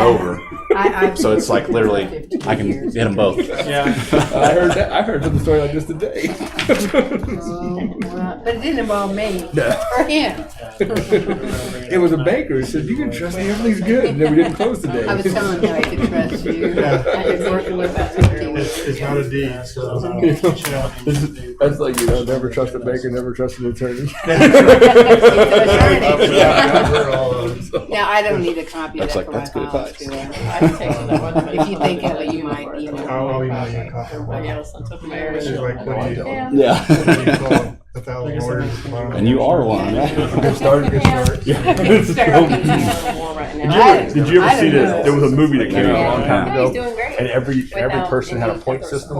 over. So it's like literally, I can hit them both. Yeah, I heard that. I heard the story like this today. But it didn't involve me or him. It was a banker who said, "You can trust me. Everything's good." And then we didn't close today. I was telling him I could trust you. I've been working with him 15 years. It's not a deed, so. That's like, never trust a banker, never trust an attorney. Now, I don't need a copy of That's that like, for my that's good files, advice. do I? If you think of it, you might email I'll me. email you a copy. She's like, what do you Yeah. call 1,000 lawyers? And you are one, right? Good start, good start. Yeah. Did you ever see this? There was a movie that came out a long time Yeah, ago, he's doing great. and every person had a point system.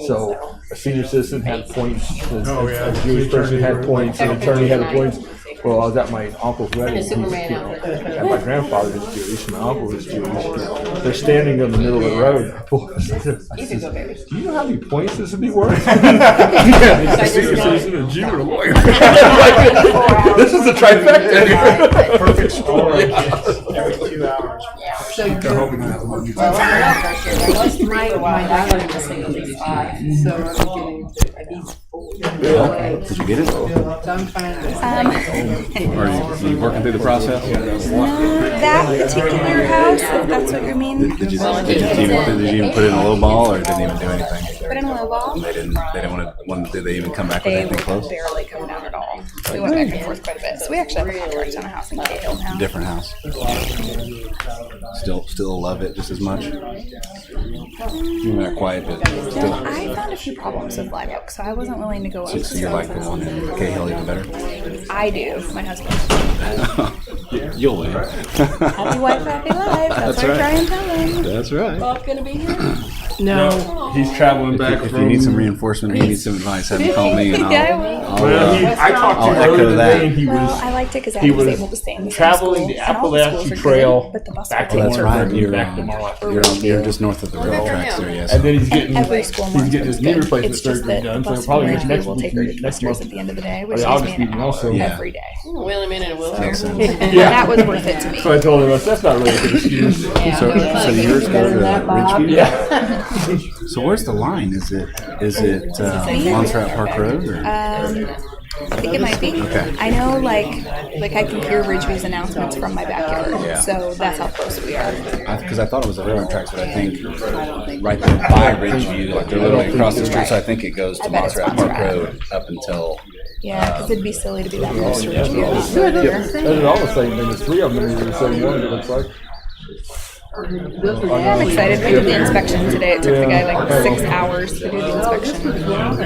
So a senior citizen had points, a Jewish person had points, an attorney had points. Well, I was at my uncle's wedding, and my grandfather is Jewish, my uncle is Jewish. They're standing in the middle of the road. I said, "Do you know how many points this would be worth?" A senior citizen, a Jew, and a lawyer. This is a trifecta. Perfect score. Every 2 hours. So you're They're hoping to have one. my daughter was saying 5, so I'm getting these 4. Did you get it? So I'm trying to. Or are you working through the process? That particular house, if that's what you mean. Did you even put in a low ball, or didn't even do anything? Put in a low ball. They didn't want to. Did they even come back with They anything close? barely come down at all. We went back and forth quite a bit. So we actually have a contract on a house in Cahill now. Different house. Still love it just as much. You're not quiet, but still. I found a few problems with Live Oak, so I wasn't willing to go up. So you like the one in Cahill even better? I do. My husband. You'll win. Happy wife, happy life. That's what I try and tell him. That's right. Bob gonna be here? No. He's traveling back. If you need some reinforcement, you need some advice, have him call me, and Yeah, I talked to I'll him echo earlier that. today, and he Well, was I liked it because I he was was able to stay in the same traveling school, the and all the schools Appalachian are Trail good, but the bus back to route That's right. Warrensburg, back to You're Marlatt. you're just north of the railroad tracks there, yes. And then he's getting every school he's getting his knee replacement It's just surgery that done. the So bus probably route next will week, take her to next Twisters month. at the end of the day, Or which the is August me an meeting hour also. Yeah. every day. Wheelman in a wheelchair. Makes sense. Yeah. That was worth it to me. So I told him, that's not really a good excuse. So yours go to Ridgeview? Yeah. So where's the line? Is it Montserrat Park Road? Or? I think it might be. Okay. I know, like I can hear Ridgeview's announcements from my backyard, Yeah. so that's how close we are. Because I thought it was the railroad tracks, but I think right there by Ridgeview, like they're literally across the street. So I think it goes to I bet it's Montserrat Park Montserrat. Road up until. Yeah, because it'd be silly to be that close to Ridgeview and not Yeah, go there. they're all the same thing. There's 3 of them in the same one, it looks like. I'm excited. We did the inspection today. It took the guy like 6 hours to do the inspection.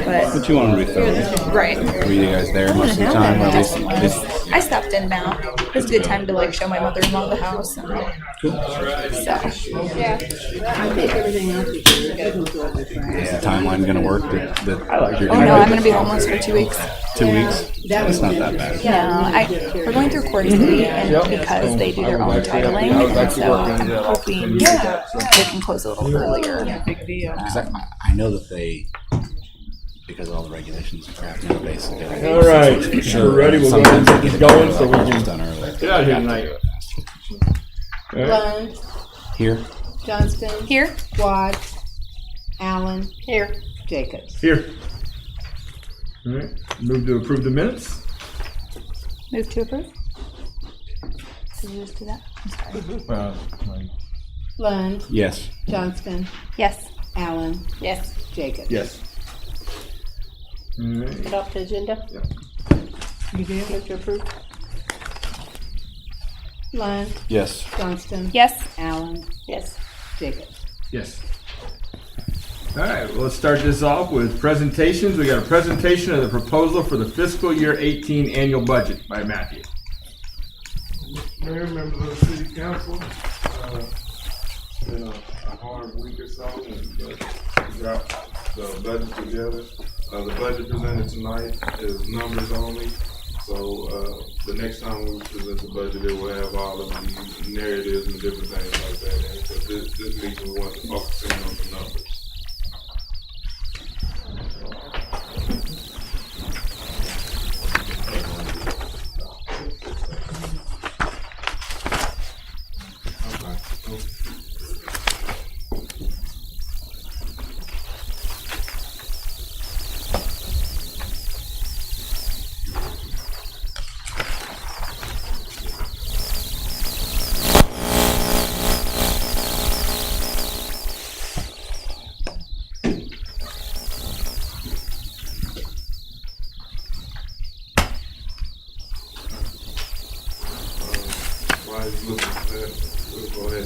But But you want to be thorough. right. Were you guys there most of the time? Or at least, I stopped in now. It was a good time to show my mother-in-law the house. And, so, yeah. I think everything else is good. is the timeline going to work? That you're Oh gonna no, I'm going to be homeless for 2 weeks. 2 weeks? That's not that bad. No, we're going through Quarter City, and because they do their own titling, and so I'm hoping they can close a little earlier. Because I know that they, because of all the regulations and crap, now basically. All right, we're ready. We'll go ahead and get this going so we can done early. get out of here tonight. Lund, Here. Johnston, Here, Watts, Allen. Here. Jacobs. Here. All right, move to approve the minutes. move to approve. Did you just do that? I'm sorry. Lund, Yes. Johnston, Yes. Allen. Yes. Jacobs. Yes. All right. Adopt the agenda? You do? Move to approve? Lund, Yes. Johnston. Yes. Allen. Yes. Jacobs. Yes. All right, well, let's start this off with presentations. We got a presentation of the proposal for the fiscal year 18 annual budget by Matthew. Mayor, members of the city council, it's been a hard week or so, but we got the budget together. The budget presented tonight is numbers only, so the next time we present the budget, it will have all of the narratives and different things like that. And so this meeting, we want to focus in on the numbers.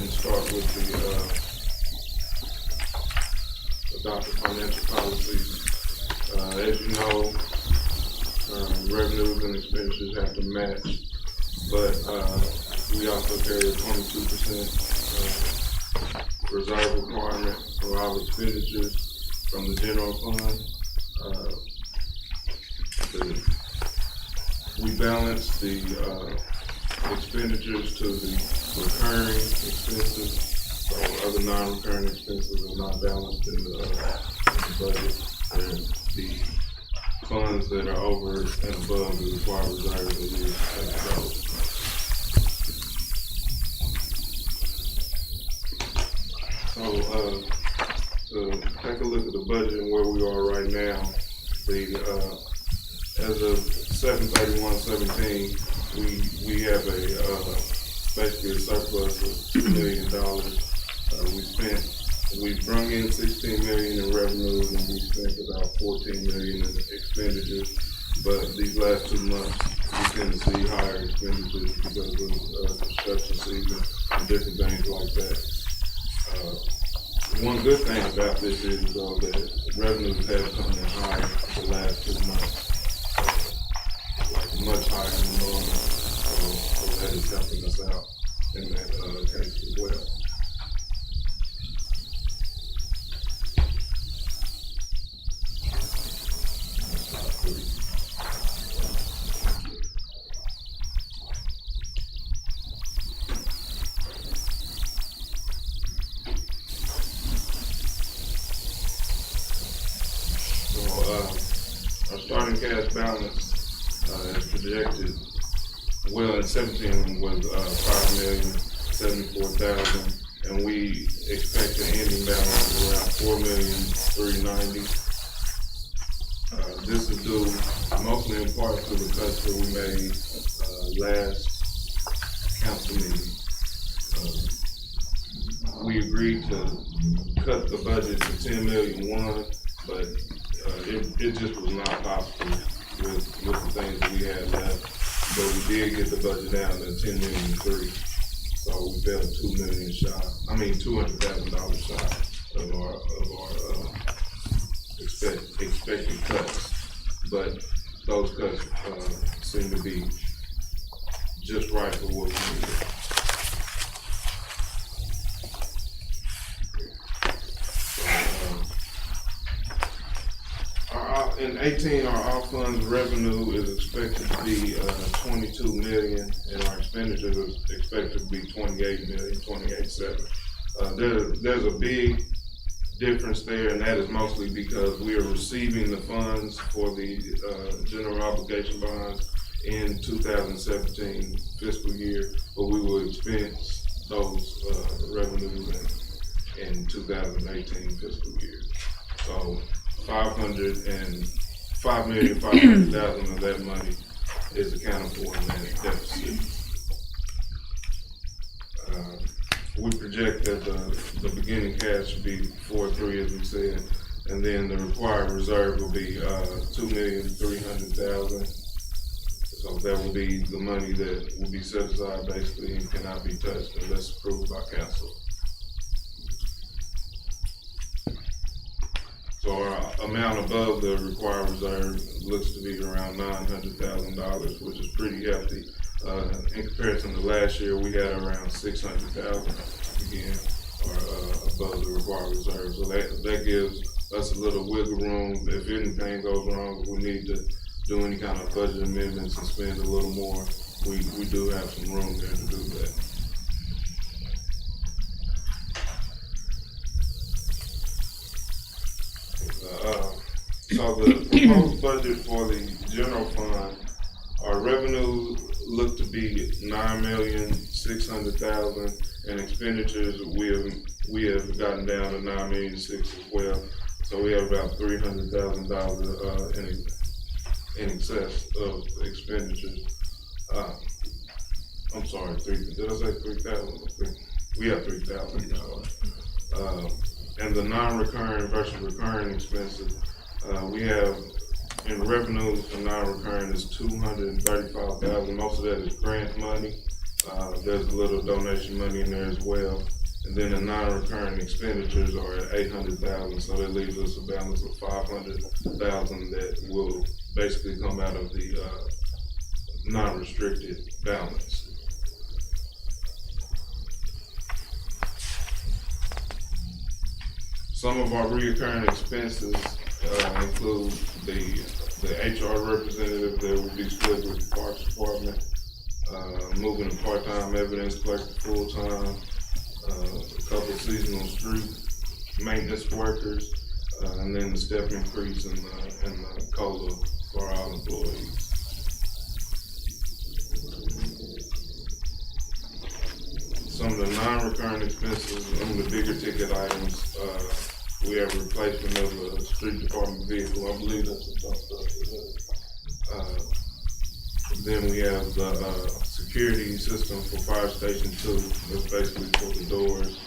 ahead and start with the adopted financial policies. As you know, revenues and expenditures have to match, but we also carry a 22% reserve requirement for our expenditures from the general fund. We balance the expenditures to the recurring expenses, so other non-recurring expenses are not balanced in the budget. And the funds that are over and above the required reserve are used as those. So to take a look at the budget and where we are right now, as of 7/31/17, we have basically a surplus of $2 million. We brung in 16 million in revenues and we spent about 14 million in expenditures. But these last 2 months, we tend to see higher expenditures because of construction season and different things like that. One good thing about this is though that revenues have come in higher the last 2 months, much higher than normal. So that is helping us out in that case as well. Our starting cash balance is projected, well in 17 was 5,074,000, and we expect an ending balance of around 4,390,000. This is due mostly in part to the cuts that we made last council meeting. We agreed to cut the budget to 10,000,001, but it just was not possible with the things that we had left. But we did get the budget down to 10,000,003. So we fell $2,000,000 shy. I mean $200,000 shy of our expected cuts. But those cuts seem to be just right for what we needed. In 18, our off-funds revenue is expected to be 22 million, and our expenditures are expected to be 28 million, 28.7. There's a big difference there, and that is mostly because we are receiving the funds for the general obligation bonds in 2017 fiscal year, but we will expense those revenues in 2018 fiscal year. So 5,500,000 of that money is accounted for in that deficit. We project that the beginning cash should be 4.3 as we said, and then the required reserve will be 2,300,000. So that will be the money that will be set aside basically and cannot be touched unless approved by council. So our amount above the required reserve looks to be around $900,000, which is pretty hefty. In comparison to last year, we had around 600,000 again, or above the required reserve. So that gives us a little wiggle room. If anything goes wrong, if we need to do any kind of budget amendments and spend a little more, we do have some room there to do that. So the proposed budget for the general fund, our revenues look to be 9,600,000, and expenditures we have gotten down to 9,006,000 as well. So we have about $300,000 in excess of expenditures. I'm sorry, did I say 3,000? We have 3,000. And the non-recurring versus recurring expenses, we have in revenues for non-recurring is 235,000. Most of that is grant money. There's a little donation money in there as well. And then the non-recurring expenditures are at $800,000, so that leaves us a balance of $500,000 that will basically come out of the non-restricted balance. Some of our recurring expenses include the HR representative that will be split with the Parks Department, moving the part-time evidence clerk to full-time, a couple seasonal street maintenance workers, and then the step increase in the COLA for all employees. Some of the non-recurring expenses, some of the bigger ticket items, we have replacement of a street department vehicle. I believe that's a dump truck. Then we have the security system for Fire Station 2. That's basically for the doors.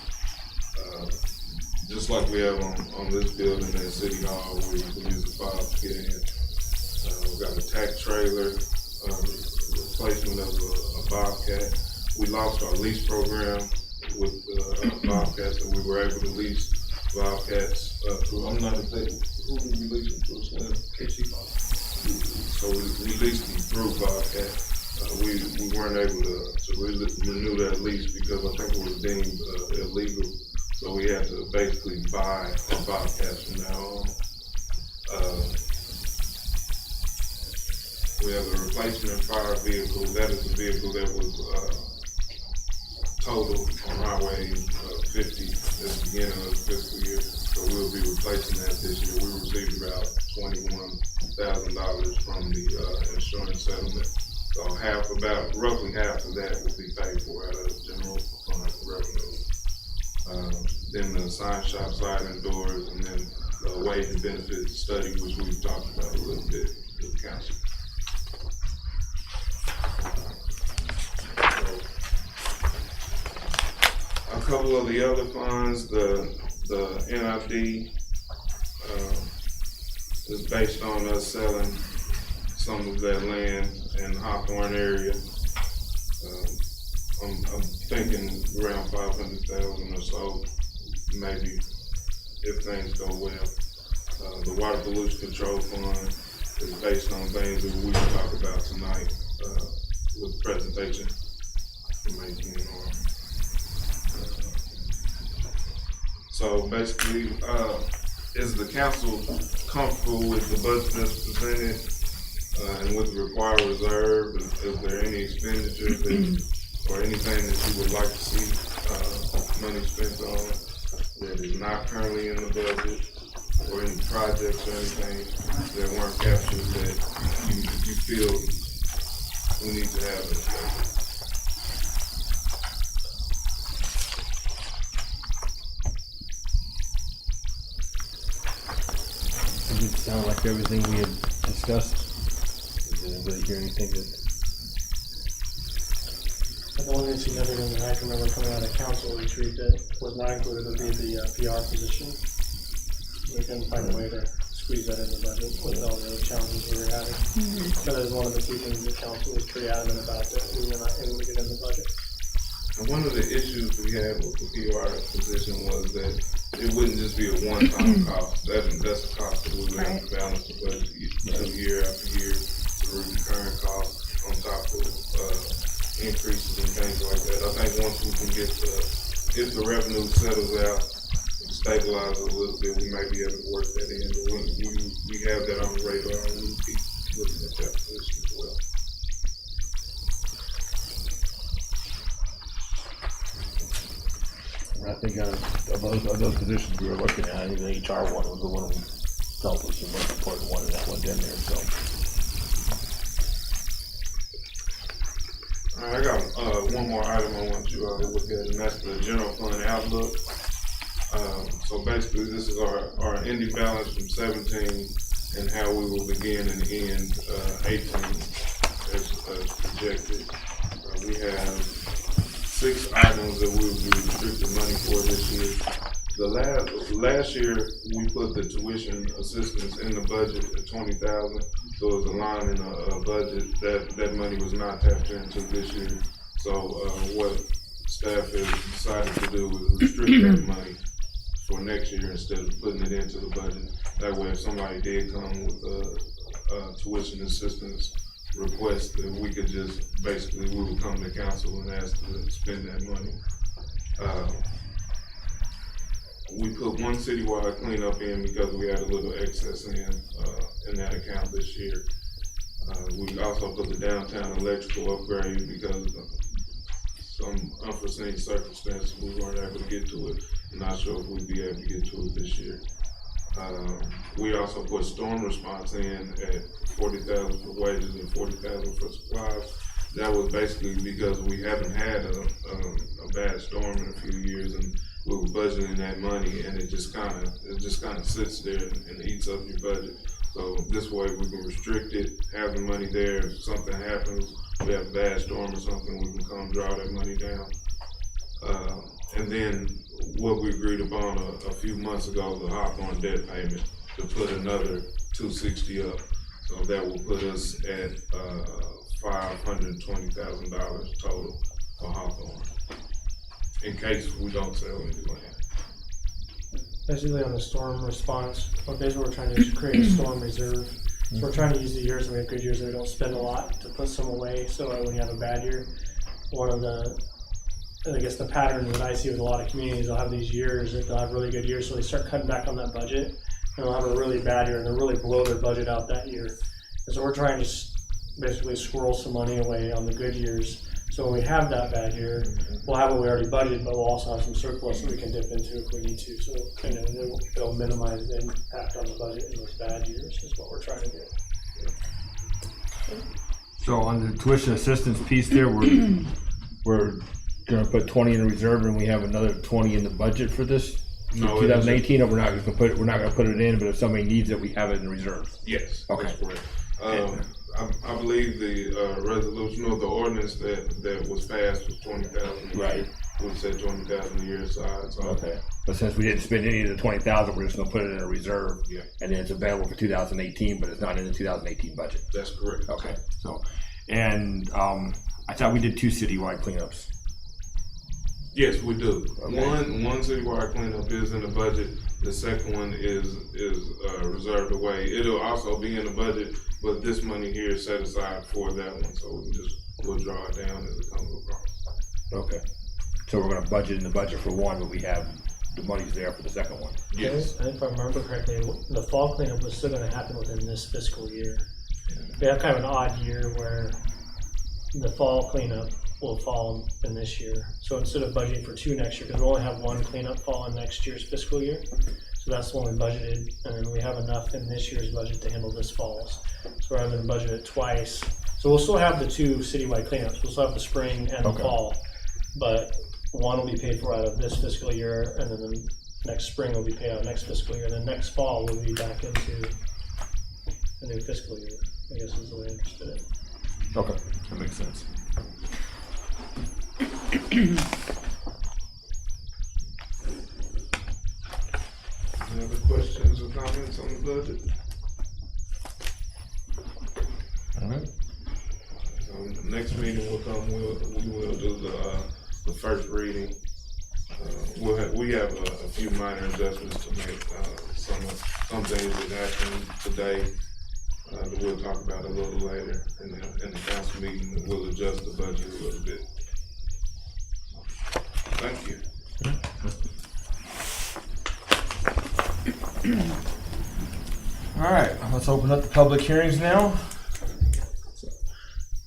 Just like we have on this building at City Hall, we use the fob to get in. We've got a tack trailer, replacement of a Bobcat. We lost our lease program with Bobcats, and we were able to lease Bobcats through, I'm not exactly, who did we lease them through? KC Bob. So we leased them through Bobcat. We weren't able to renew that lease because I think it was deemed illegal. So we had to basically buy a Bobcat from now on. We have the replacement fire vehicle. That is the vehicle that was total on Highway 50 at the beginning of the fiscal year. So we'll be replacing that this year. We received about $21,000 from the insurance settlement. So roughly half of that will be paid for out of general fund revenue. Then the sign shop sliding doors, and then the wage and benefits study, which we've talked about a little bit with council. A couple of the other funds, the NID is based on us selling some of that land in the Hawthorne area. I'm thinking around 500,000 or so, maybe, if things go well. The Water Pollution Control Fund is based on things that we will talk about tonight with the presentation from ATNR. So basically, is the council comfortable with the budget that's presented and with the required reserve? Is there any expenditures or anything that you would like to see money spent on that is not currently in the budget, or any projects or anything that weren't captured that you feel we need to have in the budget? It sounded like everything we had discussed. Did anybody hear anything that? The only significant that I can remember coming out of council retreat that was not included would be the PR position. We couldn't find a way to squeeze that in the budget with all the other challenges we were having. So that is one of the key things the council was pretty adamant about, that we were not able to get in the budget. And one of the issues we had with the PR position was that it wouldn't just be a one-time cost. That's a cost that we would have to balance the budget year after year through recurring costs on top of increases and things like that. I think once we can get if the revenue settles out, stabilize a little bit, we might be able to work that in. But we have that on the radar, and we'll keep looking at that position as well. I think of those positions we were looking at, I think the HR one was the one we felt was the most important one, and that one's in there, so. All right, I got one more item I want you all to look at, and that's the general fund outlook. So basically, this is our ending balance from 17 and how we will begin and end 18 as projected. We have 6 items that we will be restricted money for this year. The last year we put the tuition assistance in the budget at $20,000, so it's a line in a budget that money was not tapped into this year. So what staff has decided to do is restrict that money for next year instead of putting it into the budget. That way, if somebody did come with a tuition assistance request, that we could just, basically, we would come to council and ask to spend that money. We put one citywide cleanup in because we had a little excess in that account this year. We also put the downtown electrical upgrade because of some unforeseen circumstances we weren't able to get to it. I'm not sure if we'd be able to get to it this year. We also put storm response in at $40,000 for wages and $40,000 for supplies. That was basically because we haven't had a bad storm in a few years, and we were budgeting that money, and it just kind of sits there and eats up your budget. So this way we can restrict it, have the money there. If something happens, we have a bad storm or something, we can come draw that money down. And then what we agreed upon a few months ago, the Hawthorne debt payment, to put another $260 up. So that will put us at $520,000 total for Hawthorne, in case we don't sell any land. Basically on the storm response, basically we're trying to just create a storm reserve. So we're trying to use the years when we have good years that we don't spend a lot to put some away, so that when you have a bad year, one of the, I guess the pattern that I see with a lot of communities, they'll have these years that they'll have really good years, so they start cutting back on that budget, and they'll have a really bad year, and they'll really blow their budget out that year. And so we're trying to basically squirrel some money away on the good years. So when we have that bad year, we'll have what we already budgeted, but we'll also have some surplus that we can dip into if we need to. So it'll minimize the impact on the budget in those bad years is what we're trying to do. So on the tuition assistance piece there, we're gonna put 20 in the reserve, and we have another 20 in the budget for this No, 2018. Or we're not gonna put it in, but if somebody needs it, we have it in reserve. Yes, Okay. that's correct. I believe the resolution or the ordinance that was passed was 20,000. Right. We said 20,000 a year aside. So Okay. But since we didn't spend any of the 20,000, we're just gonna put it in a reserve. Yeah. And then it's available for 2018, but it's not in the 2018 budget. that's correct. Okay. So, and I thought we did 2 citywide cleanups. Yes, we do. Okay. One citywide cleanup is in the budget. The second one is reserved away. It'll also be in the budget, but this money here is set aside for that one, so we'll draw it down as it comes across. Okay. So we're gonna budget in the budget for one, but we have the money's there for the second one. Yes. I think if I remember correctly, the fall cleanup was still going to happen within this fiscal year. We have kind of an odd year where the fall cleanup will fall in this year. So instead of budgeting for 2 next year, because we only have 1 cleanup fall in next year's fiscal year, so that's the one we budgeted, and then we have enough in this year's budget to handle this fall's. So rather than budget it twice, so we'll still have the 2 citywide cleanups. We'll still have the spring and the fall, but one will be paid for out of this fiscal year, and then the next spring will be paid out of next fiscal year, and then next fall we'll be back into the new fiscal year, I guess is the way I understood it. Okay, that makes sense. Any other questions or comments on the budget? All right. So the next meeting will come, we will do the first reading. We have a few minor adjustments to make. Some things that happened today that we'll talk about a little later in the council meeting. We'll adjust the budget a little bit. Thank you. All right, let's open up the public hearings now.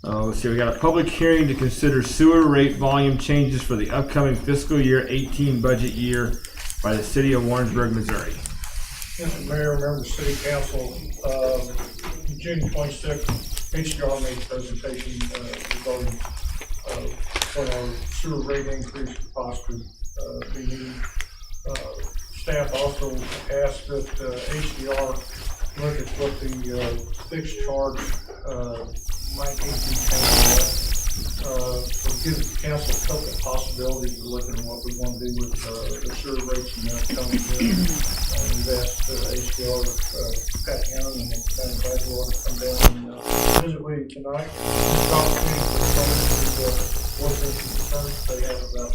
Let's see, we got a public hearing to consider sewer rate volume changes for the upcoming fiscal year 18 budget year by the city of Warrensburg, Missouri. Mr. Mayor, members of City Council, June 26th, HDR made a presentation regarding what our sewer rate increase could possibly be needed. Staff also asked that HDR look at what the fixed charge might need to be changed. So give the council a couple of possibilities of looking at what we want to do with the sewer rates and that coming in. We've asked HDR, Pat Young and County Badwater to come down and visit with you tonight. It's an opportunity for Washington concerns they have about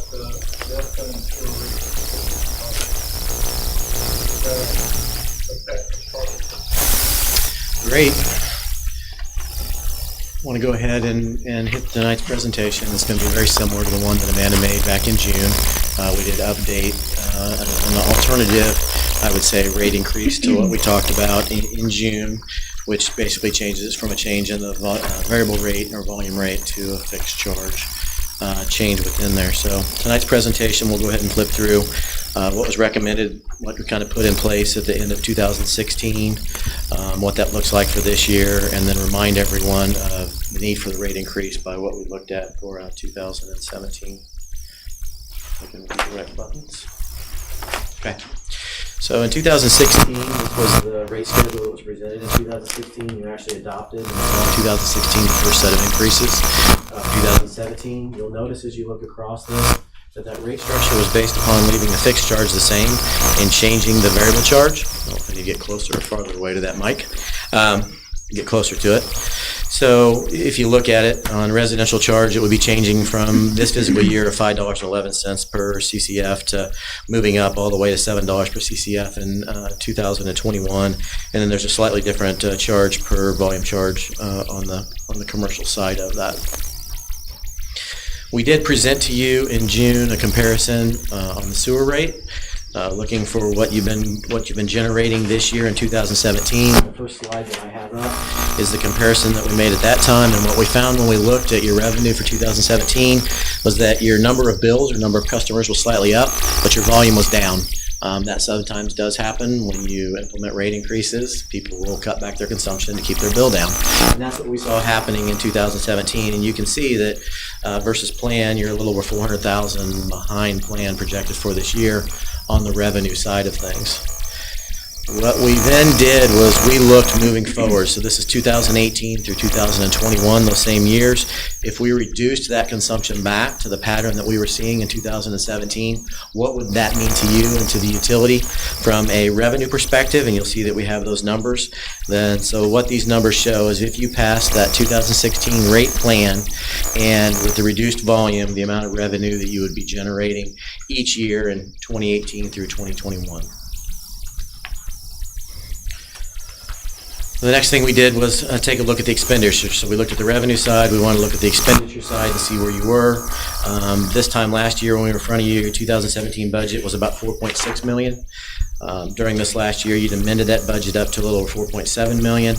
North Bend sewer rate. Great. I want to go ahead and hit tonight's presentation. It's going to be very similar to the one that Amanda made back in June. We did update an alternative, I would say, rate increase to what we talked about in June, which basically changes from a change in the variable rate or volume rate to a fixed charge change within there. So tonight's presentation, we'll go ahead and flip through what was recommended, what we kind of put in place at the end of 2016, what that looks like for this year, and then remind everyone of the need for the rate increase by what we looked at for 2017. I can read the right buttons. Okay. So in 2016, this was the rate schedule that was presented in 2016. You actually adopted in 2016 the first set of increases. 2017, you'll notice as you look across this that rate structure was based upon leaving the fixed charge the same and changing the variable charge. Oh, I need to get closer or farther away to that mic. Get closer to it. So if you look at it on residential charge, it would be changing from this fiscal year of $5.11 per CCF to moving up all the way to $7 per CCF in 2021. And then there's a slightly different charge per volume charge on the commercial side of that. We did present to you in June a comparison on the sewer rate. Looking for what you've been generating this year in 2017. The first slide that I have up is the comparison that we made at that time, and what we found when we looked at your revenue for 2017 was that your number of bills or number of customers was slightly up, but your volume was down. That sometimes does happen when you implement rate increases. People will cut back their consumption to keep their bill down. And that's what we saw happening in 2017. And you can see that versus plan, you're a little over $400,000 behind plan projected for this year on the revenue side of things. What we then did was we looked moving forward. So this is 2018 through 2021, those same years. If we reduced that consumption back to the pattern that we were seeing in 2017, what would that mean to you and to the utility from a revenue perspective? And you'll see that we have those numbers. Then, so what these numbers show is if you pass that 2016 rate plan and with the reduced volume, the amount of revenue that you would be generating each year in 2018 through 2021. The next thing we did was take a look at the expenditure. So we looked at the revenue side. We wanted to look at the expenditure side and see where you were. This time last year when we were in front of you, your 2017 budget was about $4.6 million. During this last year, you'd amended that budget up to a little over $4.7 million.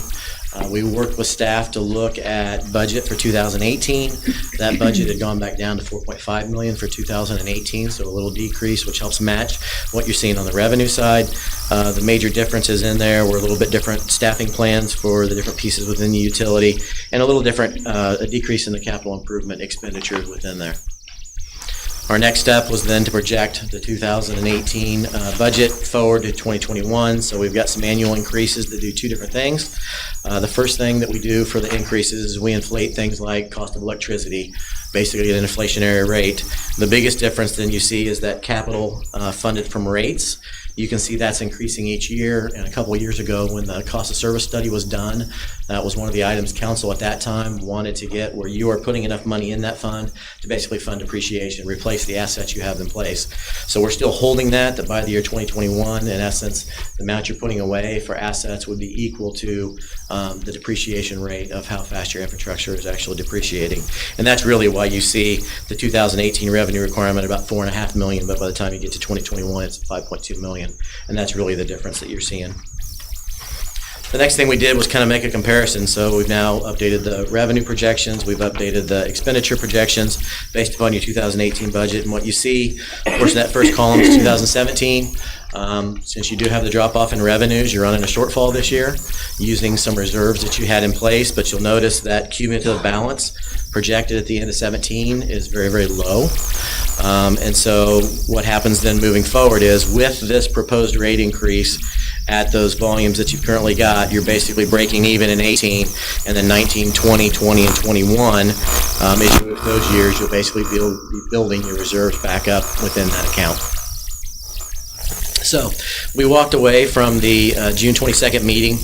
We worked with staff to look at budget for 2018. That budget had gone back down to $4.5 million for 2018, so a little decrease, which helps match what you're seeing on the revenue side. The major differences in there were a little bit different staffing plans for the different pieces within the utility, and a little different, a decrease in the capital improvement expenditures within there. Our next step was then to project the 2018 budget forward to 2021. So we've got some annual increases that do two different things. The first thing that we do for the increases is we inflate things like cost of electricity, basically at an inflationary rate. The biggest difference then you see is that capital funded from rates. You can see that's increasing each year, and a couple of years ago when the cost of service study was done, that was one of the items council at that time wanted to get, where you are putting enough money in that fund to basically fund depreciation, replace the assets you have in place. So we're still holding that by the year 2021, in essence, the amount you're putting away for assets would be equal to the depreciation rate of how fast your infrastructure is actually depreciating. And that's really why you see the 2018 revenue requirement about $4.5 million, but by the time you get to 2021, it's $5.2 million. And that's really the difference that you're seeing. The next thing we did was kind of make a comparison. So we've now updated the revenue projections. We've updated the expenditure projections based upon your 2018 budget. And what you see, of course, that first column is 2017. Since you do have the drop-off in revenues, you're running a shortfall this year using some reserves that you had in place. But you'll notice that cumulative balance projected at the end of 17 is very, very low. And so what happens then moving forward is with this proposed rate increase at those volumes that you've currently got, you're basically breaking even in 18, and then 19, 20, 20, and 21. As you move those years, you'll basically be building your reserves back up within that account. So we walked away from the June 22nd meeting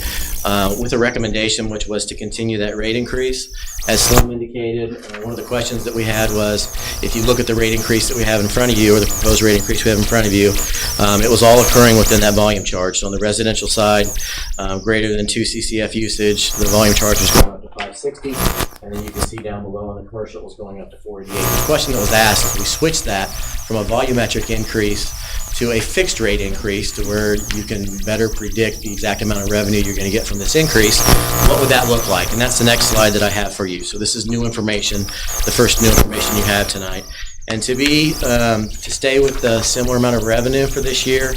with a recommendation which was to continue that rate increase. As Slim indicated, one of the questions that we had was, if you look at the rate increase that we have in front of you, or the proposed rate increase we have in front of you, it was all occurring within that volume charge. So on the residential side, greater than 2 CCF usage, the volume charge was going up to 560, and then you can see down below on the commercial it was going up to 488. The question that was asked is, we switched that from a volumetric increase to a fixed rate increase, to where you can better predict the exact amount of revenue you're going to get from this increase. What would that look like? And that's the next slide that I have for you. So this is new information, the first new information you have tonight. And to stay with the similar amount of revenue for this year,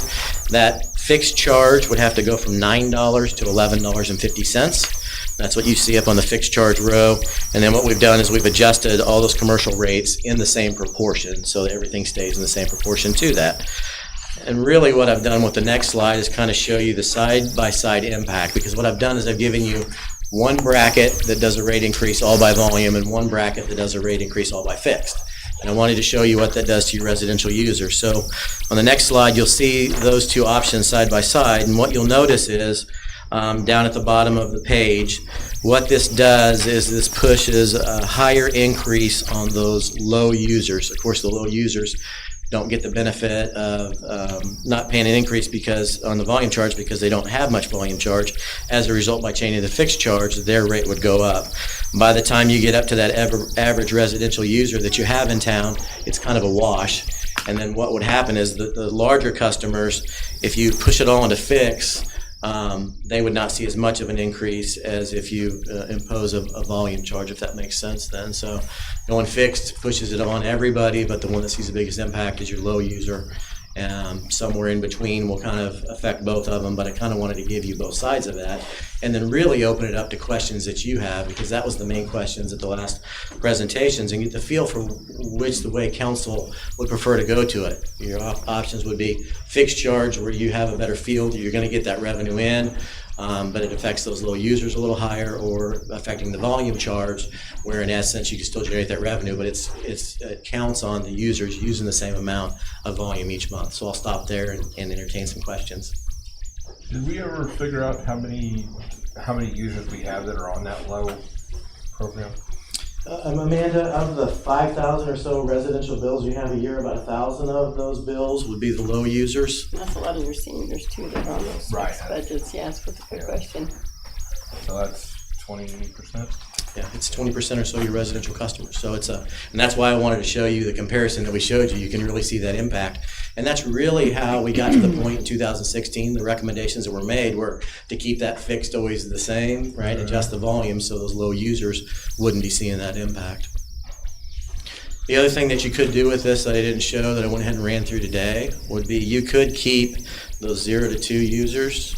that fixed charge would have to go from $9 to $11.50. That's what you see up on the fixed charge row. And then what we've done is we've adjusted all those commercial rates in the same proportion, so that everything stays in the same proportion to that. And really what I've done with the next slide is kind of show you the side-by-side impact, because what I've done is I've given you one bracket that does a rate increase all by volume and one bracket that does a rate increase all by fixed. And I wanted to show you what that does to your residential users. So on the next slide, you'll see those two options side by side, and what you'll notice is down at the bottom of the page, what this does is this pushes a higher increase on those low users. Of course, the low users don't get the benefit of not paying an increase because on the volume charge, because they don't have much volume charge. As a result, by changing the fixed charge, their rate would go up. By the time you get up to that average residential user that you have in town, it's kind of a wash. And then what would happen is that the larger customers, if you push it all into fix, they would not see as much of an increase as if you impose a volume charge, if that makes sense then. So going fixed pushes it on everybody, but the one that sees the biggest impact is your low user. Somewhere in between will kind of affect both of them, but I kind of wanted to give you both sides of that, and then really open it up to questions that you have, because that was the main questions at the last presentations, and get the feel for the way council would prefer to go to it. Your options would be fixed charge, where you have a better feel that you're going to get that revenue in, but it affects those low users a little higher, or affecting the volume charge, where in essence you can still generate that revenue, but it counts on the users using the same amount of volume each month. So I'll stop there and entertain some questions. Did we ever figure out how many users we have that are on that low program? Amanda, of the 5,000 or so residential bills you have a year, about 1,000 of those bills would be the low users. That's a lot of your seniors too that are on those budgets. Yes, that's a good question. So that's 20%? Yeah, it's 20% or so of your residential customers. So and that's why I wanted to show you the comparison that we showed you. You can really see that impact. And that's really how we got to the point in 2016. The recommendations that were made were to keep that fixed always the same, right? Adjust the volume so those low users wouldn't be seeing that impact. The other thing that you could do with this that I didn't show, that I went ahead and ran through today, would be you could keep those 0 to 2 users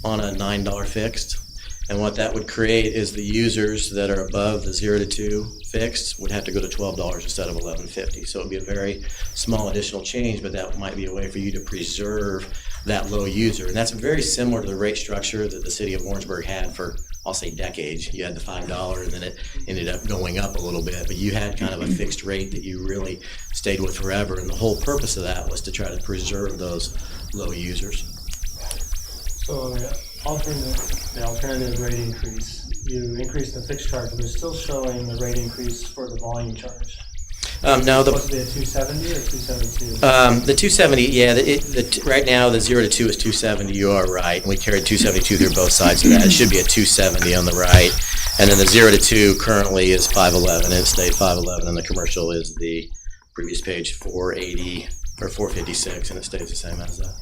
on a $9 fixed. And what that would create is the users that are above the 0 to 2 fixed would have to go to $12 instead of $11.50. So it would be a very small additional change, but that might be a way for you to preserve that low user. And that's very similar to the rate structure that the city of Warrensburg had for, I'll say, decades. You had the $5 and then it ended up going up a little bit, but you had kind of a fixed rate that you really stayed with forever. And the whole purpose of that was to try to preserve those low users. So the alternative rate increase, you increase the fixed charge, but it's still showing the rate increase for the volume charge. No, Supposed to be a 270 or 272? The 270, yeah. Right now the 0 to 2 is 270. You are right. And we carried 272 through both sides of that. It should be a 270 on the right, and then the 0 to 2 currently is 511. It stayed 511, and the commercial is the previous page 480 or 456, and it stays the same as that.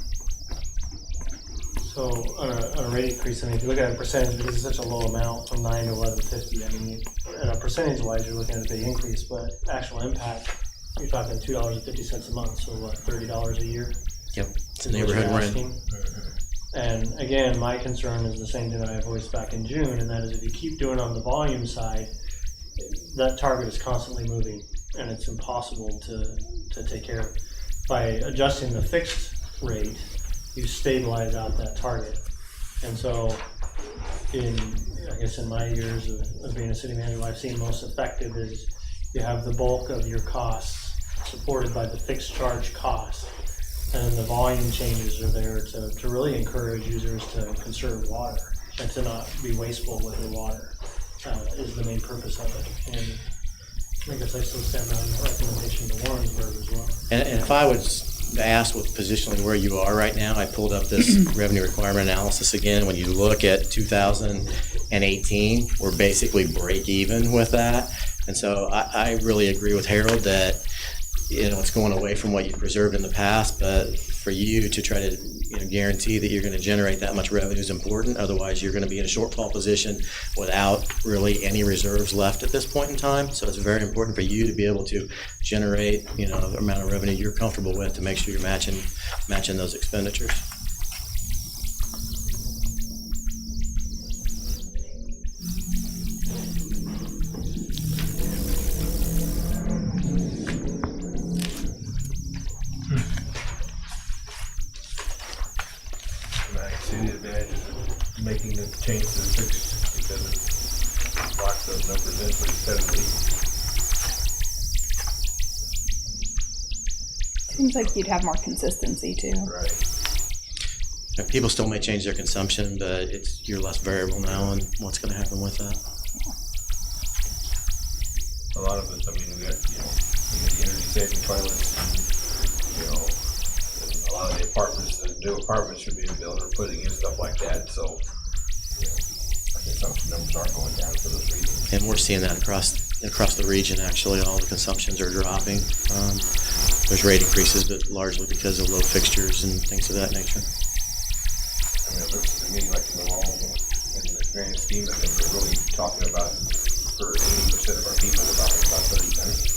So on a rate increase, I mean, if you look at a percentage, because it's such a low amount from 9 to 11.50, I mean, at a percentage-wise, you're looking at a big increase, but actual impact, you're talking $2.50 a month, so what, $30 a year? Yep, it's the neighborhood we're in. And again, my concern is the same thing that I voiced back in June, and that is if you keep doing on the volume side, that target is constantly moving, and it's impossible to take care of. By adjusting the fixed rate, you stabilize out that target. And so I guess in my years of being a city manager, what I've seen most effective is you have the bulk of your costs supported by the fixed charge cost, and the volume changes are there to really encourage users to conserve water. and to not be wasteful with their water, is the main purpose of it. And I guess I still stand on the recommendation to Warrensburg as well. And if I was asked with positionally where you are right now, I pulled up this revenue requirement analysis again. When you look at 2018, we're basically break even with that. And so I really agree with Harold that, you know, it's going away from what you preserved in the past, but for you to try to, you know, guarantee that you're going to generate that much revenue is important. Otherwise, you're going to be in a shortfall position without really any reserves left at this point in time. So it's very important for you to be able to generate, you know, the amount of revenue you're comfortable with to make sure you're matching those expenditures. The advantage of making the change to the fixed because it locks those numbers in pretty steadily. Seems like you'd have more consistency too. Right. And people still may change their consumption, but you're less variable now on what's going to happen with that. A lot of it, I mean, we got the energy saving toilets, and, you know, and a lot of the apartments, the new apartments should be built or putting in stuff like that, so, you know, I think some numbers are going down for those reasons. And we're seeing that across the region, actually. All the consumptions are dropping. There's rate increases, but largely because of low fixtures and things of that nature. I mean, it looks to me like in the long, in the grand scheme of things, we're really talking about, for 80% of our people, about 30 cents.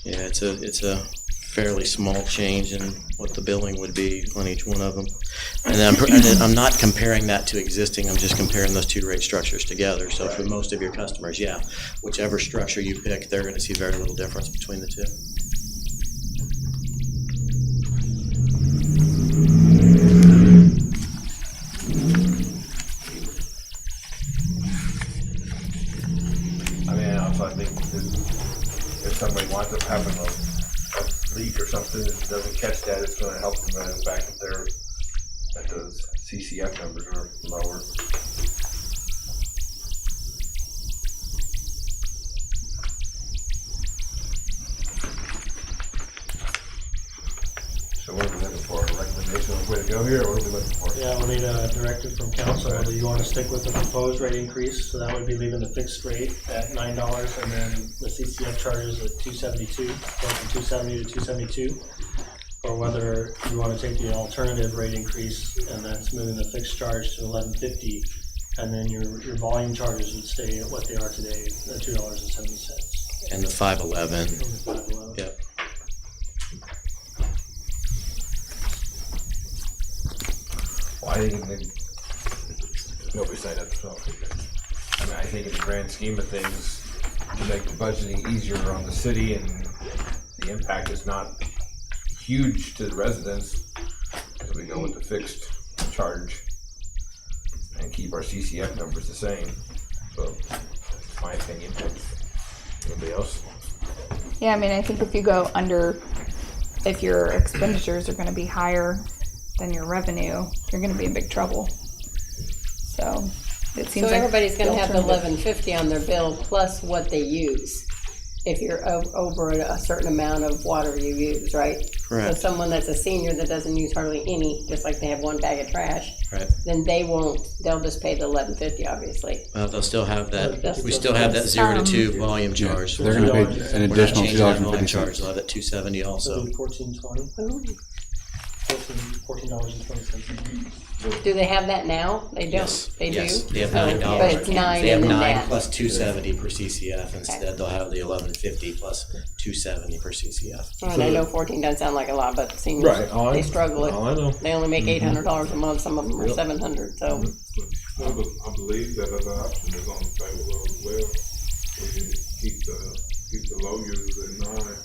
Yeah, it's a fairly small change in what the billing would be on each one of them. And I'm not comparing that to existing, I'm just comparing those two rate structures together. So for most of your customers, yeah, whichever structure you pick, they're going to see very little difference between the two. I mean, also I think if somebody winds up having a leak or something and doesn't catch that, it's going to help them in the fact that those CCF numbers are lower. So what are we looking for? A recommendation on where to go here, or what are we looking for? Yeah, we'll need a directive from council whether you want to stick with the proposed rate increase, so that would be leaving the fixed rate at $9 and then the CCF charges at $272, going from $270 to $272, or whether you want to take the alternative rate increase and that's moving the fixed charge to $11.50, and then your volume charges would stay at what they are today, at $2.70. And the 511. Yep. Well, I think nobody signed up, so I mean, I think in the grand scheme of things, to make the budgeting easier on the city and the impact is not huge to the residents, as we go with the fixed charge and keep our CCF numbers the same. So, that's my opinion. Anybody else? Yeah, I mean, I think if you go under, if your expenditures are going to be higher than your revenue, you're going to be in big trouble. So it seems So like everybody's gonna the have the alternative- $11.50 on their bill plus what they use. If you're over a certain amount of water you use, right? Correct. So someone that's a senior that doesn't use hardly any, just like they have one bag of trash, Right. then they'll just pay the $11.50, obviously. Well, they'll still have that. That's We still have that 0 to 2 volume Yeah, charge. they're gonna pay an We're not additional changing that volume $2.50. charge. They'll have that 270 So also. it'd be $14.20, $14.20. Do they have that now? They don't, Yes. they do? Yes, they have Oh, $9. But it's 9 They have and then 9 that. plus 270 per CCF. Instead, they'll have the 1150 plus 270 per CCF. And I know 14 doesn't sound like a lot, but Right. seniors, Oh, they struggle. I know. They only make $800 a month, some of them are 700, so. I believe that other option is on the table as well. We can keep the low users at 9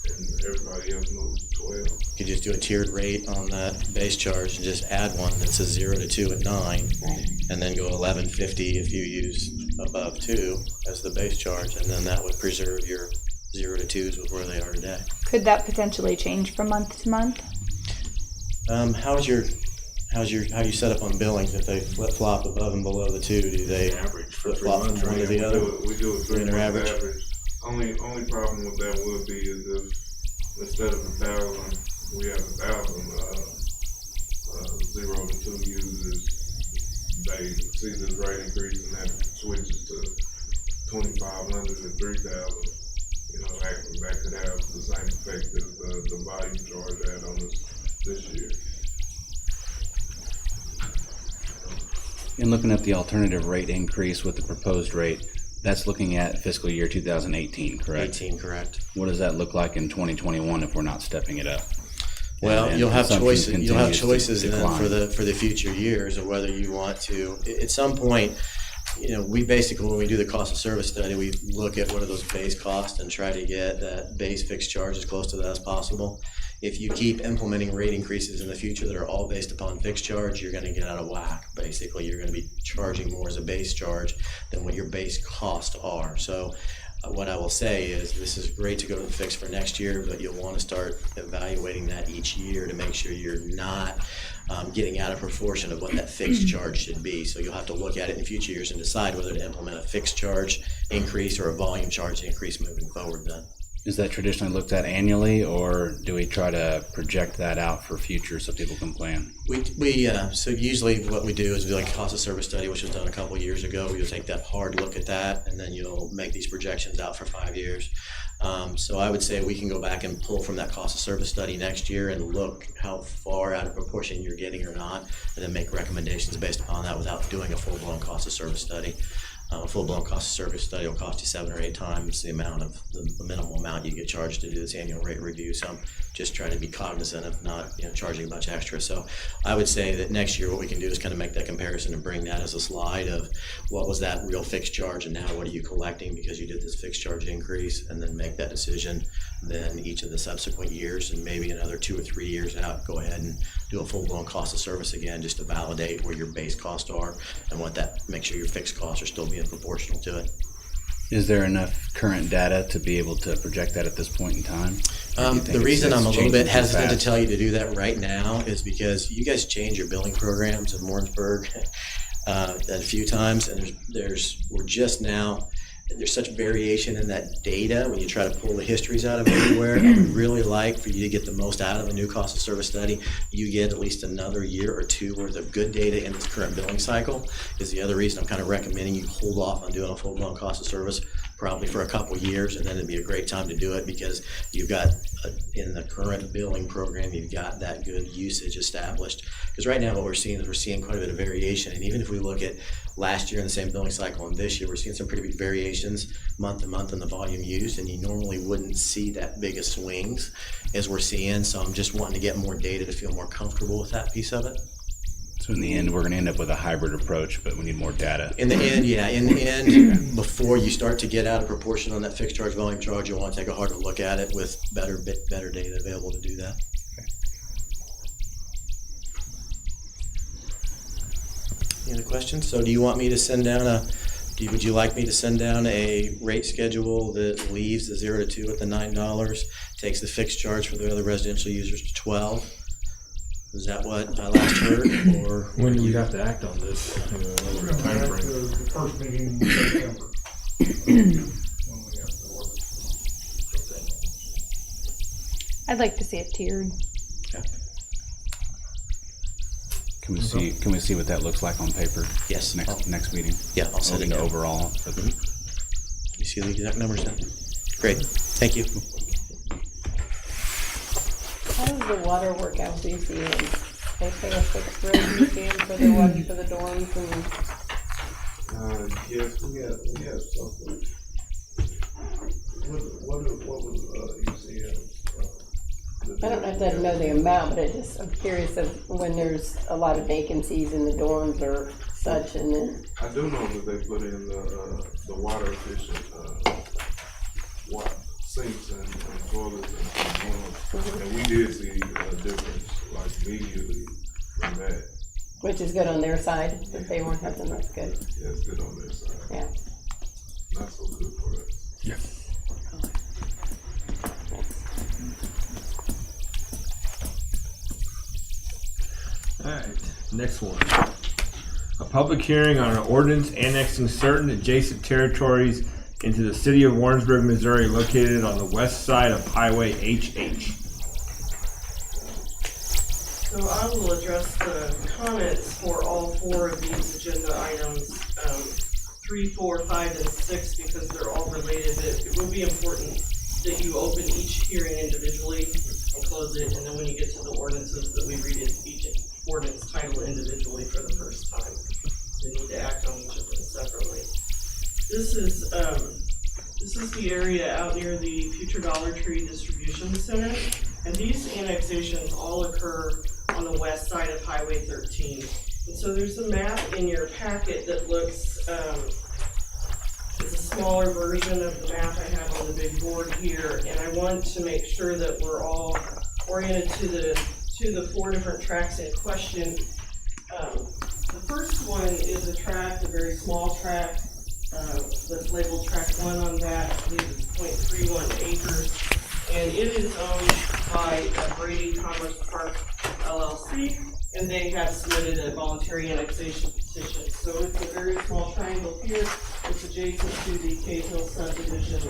and everybody else moves to 12. You could just do a tiered rate on that base charge and just add one that's a 0 to 2 at 9, Right. and then go 1150 if you use above 2 as the base charge, and then that would preserve your 0 to 2s with where they are today. Could that potentially change from month to month? How's your how you set up on billings? If they flip flop above and below the two, do they Average for flip 3 flop from months, one to right? the other? We do a Doing 3 their month average? average. Only problem with that would be is if instead of 1,000, we have 1,000 0 to 2 users. They see this rate increase and that switches to 2,500 or 3,000. You know, that could have the same effect as the volume charge had on us this year. In looking at the alternative rate increase with the proposed rate, that's looking at fiscal year 2018, correct? 18, correct. What does that look like in 2021 if we're not stepping it up? Well, And you'll have consumption choices. You'll have continues to choices then decline. for the future years of whether you want to. At some point, you know, we basically, when we do the cost of service study, we look at what are those base costs and try to get that base fixed charge as close to that as possible. If you keep implementing rate increases in the future that are all based upon fixed charge, you're going to get out of whack. Basically, you're going to be charging more as a base charge than what your base costs are. So what I will say is this is great to go to the fix for next year, but you'll want to start evaluating that each year to make sure you're not getting out of proportion of what that fixed charge should be. So you'll have to look at it in future years and decide whether to implement a fixed charge increase or a volume charge increase moving forward then. Is that traditionally looked at annually, or do we try to project that out for future so people can plan? So usually what we do is we do like a cost of service study, which was done a couple of years ago. You'll take that hard look at that, and then you'll make these projections out for 5 years. So I would say we can go back and pull from that cost of service study next year and look how far out of proportion you're getting or not, and then make recommendations based upon that without doing a full-blown cost of service study. A full-blown cost of service study will cost you 7 or 8 times the amount of the minimal amount you get charged to do this annual rate review. So I'm just trying to be cognizant of not charging a bunch extra. So I would say that next year what we can do is kind of make that comparison and bring that as a slide of what was that real fixed charge and now what are you collecting because you did this fixed charge increase, and then make that decision. Then each of the subsequent years and maybe another 2 or 3 years out, go ahead and do a full-blown cost of service again just to validate where your base costs are and what that, make sure your fixed costs are still being proportional to it. Is there enough current data to be able to project that at this point in time? The reason I'm a little bit hesitant to tell you to do that right now is because you guys change your billing programs in Warrensburg a few times, and there's such variation in that data when you try to pull the histories out of everywhere. I would really like for you to get the most out of a new cost of service study. You get at least another year or 2 worth of good data in this current billing cycle is the other reason I'm kind of recommending you hold off on doing a full-blown cost of service probably for a couple years, and then it'd be a great time to do it because you've got in the current billing program, you've got that good usage established. Because right now what we're seeing is we're seeing quite a bit of variation, and even if we look at last year in the same billing cycle and this year, we're seeing some pretty big variations month to month in the volume used, and you normally wouldn't see that big of swings as we're seeing. So I'm just wanting to get more data to feel more comfortable with that piece of it. So in the end, we're going to end up with a hybrid approach, but we need more data. In the end, before you start to get out of proportion on that fixed charge volume charge, you'll want to take a harder look at it with better data available to do that. Any other questions? So do you want me to send down would you like me to send down a rate schedule that leaves the 0 to 2 at the $9, takes the fixed charge for the other residential users to 12? Is that what I last heard, or? When do we have to act on this? We're gonna have the first meeting in September. When we have to work. I'd like to see it tiered. Can we see what that looks like on paper? Yes. Next meeting? Yeah, I'll send it down. Overall. You see the exact numbers now? Great, thank you. How does the water work out these years? They pay a fixed rate again for the water for the dorms and Yes, we have something. What was ECM? I don't have to know the amount, but I'm curious of when there's a lot of vacancies in the dorms or such, and then. I do know that they put in the water efficient sinks and toilets and we did see a difference like immediately from that. Which is good on their side, if they weren't having, that's good. Yeah, it's good on their side. Yeah. Not so good for us. Yeah. Alright, next one. A public hearing on an ordinance annexing certain adjacent territories into the city of Warrensburg, Missouri, located on the west side of Highway HH. So I will address the comments for all four of these agenda items, 3, 4, 5, and 6, because they're all related. It will be important that you open each hearing individually and close it, and then when you get to the ordinances, that we read each ordinance title individually for the first time. We need to act on each of them separately. This is the area out near the future Dollar Tree Distribution Center, and these annexations all occur on the west side of Highway 13. And so there's a map in your packet that looks, it's a smaller version of the map I have on the big board here, and I want to make sure that we're all oriented to the 4 different tracks in question. The first one is a tract, a very small tract, that's labeled tract 1 on that. I believe it's 0.31 acres, and it is owned by Brady Commerce Park LLC, and they have submitted a voluntary annexation petition. So it's a very small triangle here. It's adjacent to the Cahill subdivision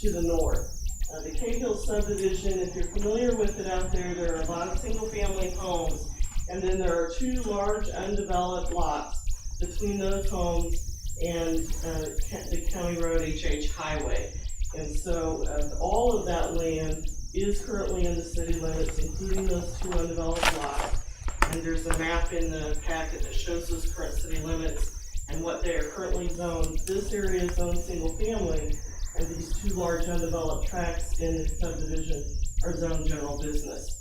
to the north. The Cahill subdivision, if you're familiar with it out there, there are a lot of single-family homes, and then there are 2 large undeveloped lots between those homes and the County Road HH Highway. And so all of that land is currently in the city limits, including those 2 undeveloped lots. And there's a map in the packet that shows those current city limits and what they are currently zoned. This area is zoned single family, and these 2 large undeveloped tracts in the subdivision are zoned general business.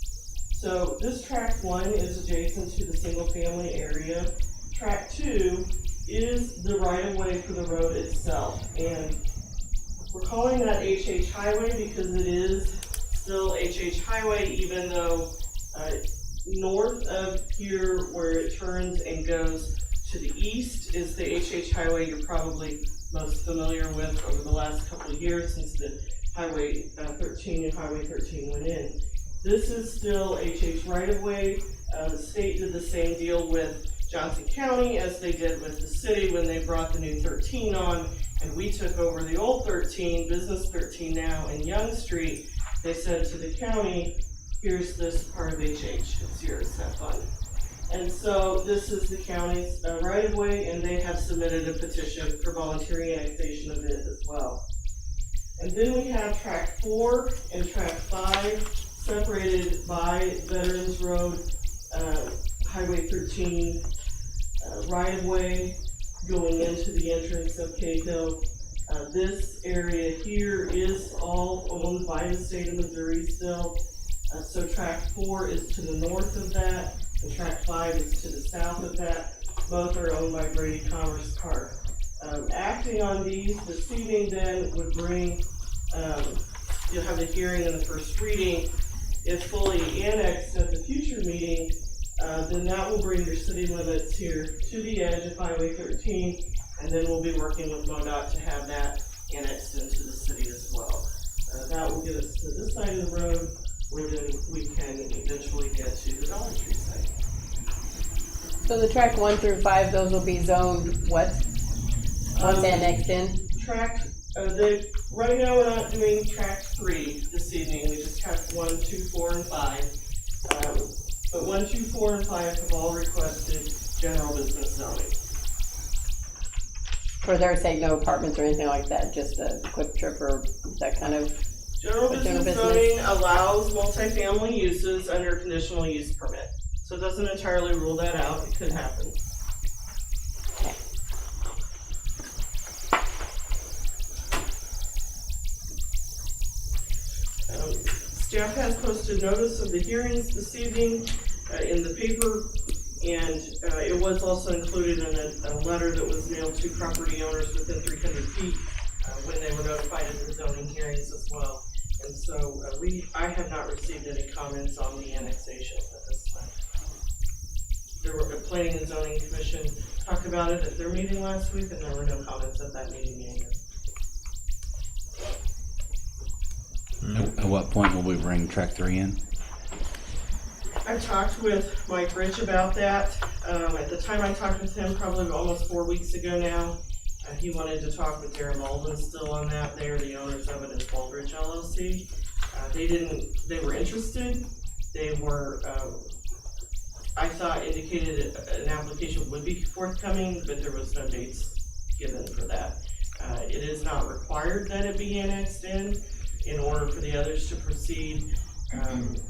So this tract 1 is adjacent to the single family area. Tract 2 is the right of way for the road itself. And we're calling that HH Highway because it is still HH Highway, even though north of here where it turns and goes to the east is the HH Highway you're probably most familiar with over the last couple of years since the Highway 13 and Highway 13 went in. This is still HH right-of-way. The state did the same deal with Johnson County as they did with the city when they brought the new 13 on, and we took over the old 13, Business 13 now, in Young Street. They said to the county, here's this part of HH, it's yours, have fun. And so this is the county's right-of-way, and they have submitted a petition for voluntary annexation of it as well. And then we have tract 4 and tract 5 separated by Veterans Road, Highway 13 right-of-way going into the entrance of Cahill. This area here is all owned by the state of Missouri still. So tract 4 is to the north of that, and tract 5 is to the south of that. Both are owned by Brady Commerce Park. Acting on these this evening then would bring, you'll have the hearing and the first reading. If fully annexed at the future meeting, then that will bring your city limits here to the edge of Highway 13, and then we'll be working with MoDOT to have that annexed into the city as well. That will get us to this side of the road, where then we can eventually get to the Dollar Tree site. So the track 1 through 5, those will be zoned what? Once annexed in? Right now we're not doing track 3 this evening, we just have 1, 2, 4, and 5. But 1, 2, 4, and 5 have all requested general business zoning. For their sake, no apartments or anything like that, just a quick trip or that kind of? General business zoning allows multifamily uses under a conditional use permit. So it doesn't entirely rule that out, it could happen. Okay. Staff has posted notice of the hearings this evening in the paper, and it was also included in a letter that was mailed to property owners within 300 feet when they were notified of the zoning hearings as well. And so I have not received any comments on the annexation at this time. There were a Planning and Zoning Commission talked about it at their meeting last week, and there were no comments at that meeting either. At what point will we bring track 3 in? I talked with Mike Rich about that. At the time I talked with him, probably almost 4 weeks ago now, he wanted to talk with Darren Malden still on that. They are the owners of it as Baldridge LLC. They were interested. They were, I thought indicated an application would be forthcoming, but there was no dates given for that. It is not required that it be annexed in order for the others to proceed.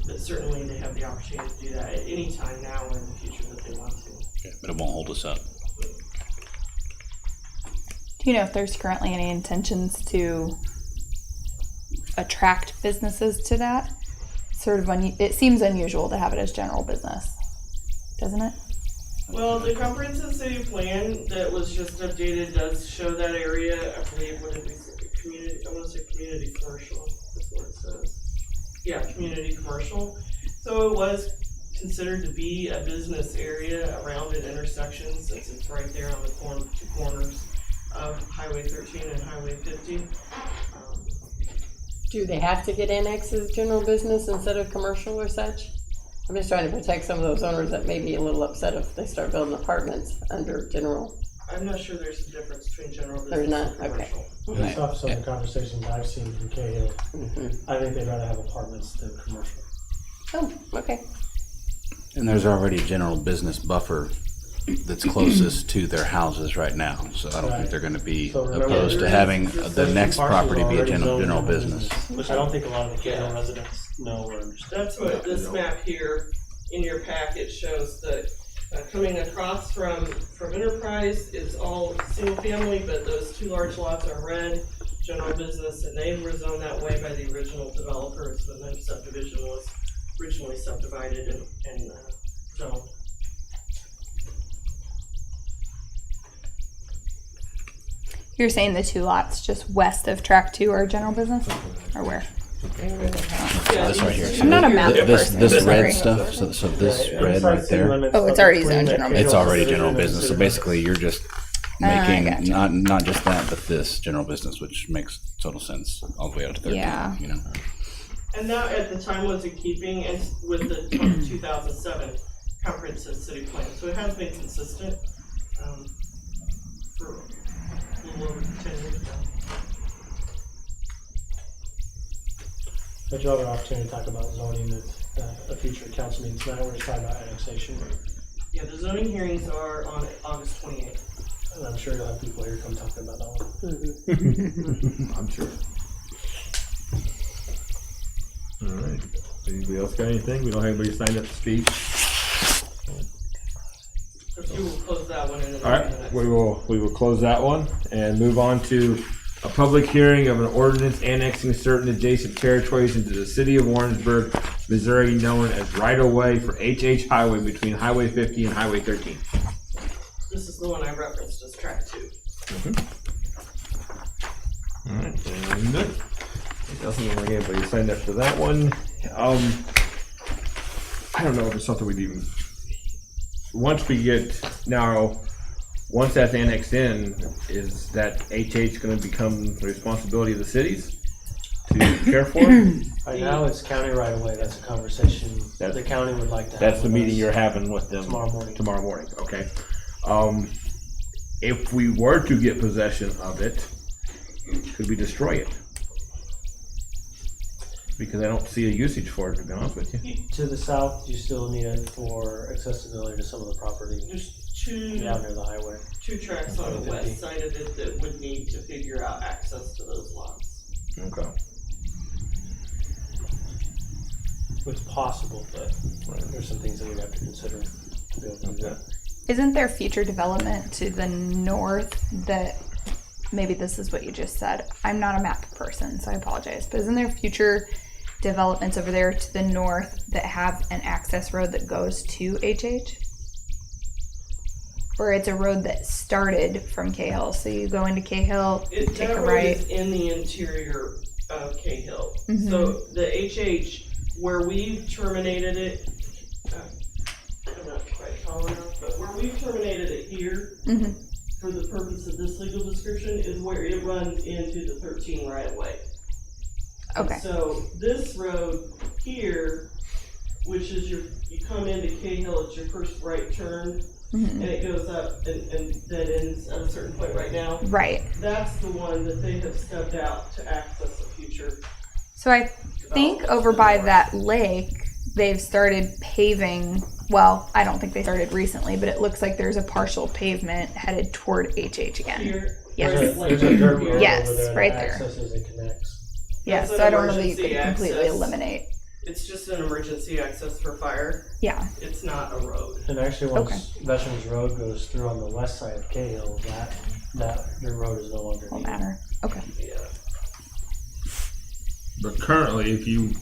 But certainly they have the opportunity to do that at any time now or in the future that they want to. Okay, but it won't hold us up. Do you know if there's currently any intentions to attract businesses to that? Sort of it seems unusual to have it as general business, doesn't it? Well, the comprehensive city plan that was just updated does show that area. I believe what it is, community. I want to say community commercial. That's what it says. Yeah, community commercial. So it was considered to be a business area around an intersection since it's right there on the two corners of Highway 13 and Highway 50. Do they have to get annexed as general business instead of commercial or such? I'm just trying to protect some of those owners that may be a little upset if they start building apartments under general. I'm not sure there's a difference between general There's business not? and commercial. Based off some of the conversations I've seen from Cahill, I think they'd rather have apartments than commercial. Oh, okay. And there's already a general business buffer that's closest to their houses right now, so I don't think they're gonna be So remember, opposed to having the those next two parcels property are be a already zoned general business. Which I don't think a lot of the Cahill residents know or understand. That's what this map here in your packet shows, that coming across from Enterprise is all single family, but those two large lots are red, general business, and they were zoned that way by the original developers when the subdivision was originally subdivided and zoned. You're saying the two lots just west of track 2 are general business, or where? This right here. I'm not a map person, This sorry. red stuff, so this red right there, Oh, it's already zoned general it's already general business, so basically you're just making, gotcha. not just that, but this general business, which makes total sense all the way out to 13, Yeah. you know? And that at the time was in keeping and with the 2007 comprehensive city plan, so it has been consistent for a little over 10 years now. But you'll have an opportunity to talk about zoning at a future council meeting tonight. We're just talking about annexation. Yeah, the zoning hearings are on August 28th. And I'm sure you'll have people here come talking about that one. I'm sure. All right. Anybody else got anything? We don't have anybody signed up to speak. So you will close that one and then. All right, we will close that one and move on to a public hearing of an ordinance annexing certain adjacent territories into the city of Warrensburg, Missouri, known as right-of-way for HH Highway between Highway 50 and Highway 13. This is the one I referenced as track 2. All right, and nothing like anybody signed up for that one. I don't know if it's something we'd even. Once that's annexed in, is that HH going to become the responsibility of the cities to care for? Right now, it's county right away. That's a conversation the county would like to have. That's the with meeting us. you're having with them Tomorrow morning. Tomorrow morning, okay. If we were to get possession of it, could we destroy it? Because I don't see a usage for it, to be honest with you. To the south, you still need it for accessibility to some of the property There's two down near the highway. tracks on the west side of it that would need to figure out access to those lots. Okay. It's possible, but there's some things that we'd have to consider to be able to do that. Isn't there future development to the north that, maybe this is what you just said, I'm not a map person, so I apologize, but isn't there future developments over there to the north that have an access road that goes to HH? Or it's a road that started from Cahill, so you go into Cahill, take That a road right. is in the interior of Cahill. Mhm. So the HH, where we terminated it, I'm not quite tall enough, but where we terminated it here, Mhm. for the purpose of this legal description, is where it runs into the 13 right away. Okay. So this road here which is you come into Cahill, it's your first right turn, and it goes up and dead ends at a certain point right now. Right. That's the one that they have stepped out to access a future. So I think over by that lake, they've started paving. Well, I don't think they started recently, but it looks like there's a partial pavement headed toward HH again. Here, Yes. There's a dirt road Yes, over there right that there. accesses and connects. Yeah, That's so an I don't know that you emergency could completely access. eliminate. It's just an emergency access for fire. Yeah. It's not a road. And actually, once Veterans Road goes through on the west side of Cahill, that the road is no longer Won't needed. matter. Okay. Yeah. But currently, if you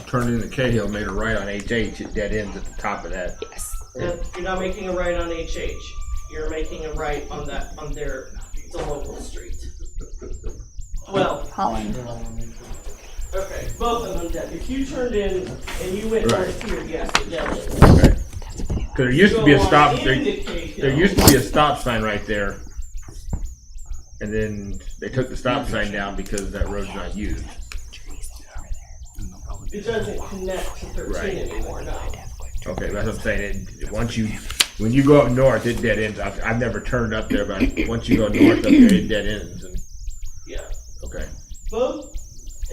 turned into Cahill, made a right on HH, it dead ends at the top of that. Yes. You're not making a right on HH. You're making a right on the local street. Well, Holland. okay, both of them dead. If you turned in and you went Right. north here, yes, it dead ends. Okay. Cause there used to be a stop, Go there on into Cahill. used to be a stop sign right there. And then they took the stop sign down because that road's not used. It doesn't connect to 13 Right. anymore, no. Okay, that's what I'm saying. When you go up north, it dead ends. I've never turned up there, but once you go north up there, it dead ends. And, Yeah. okay, Both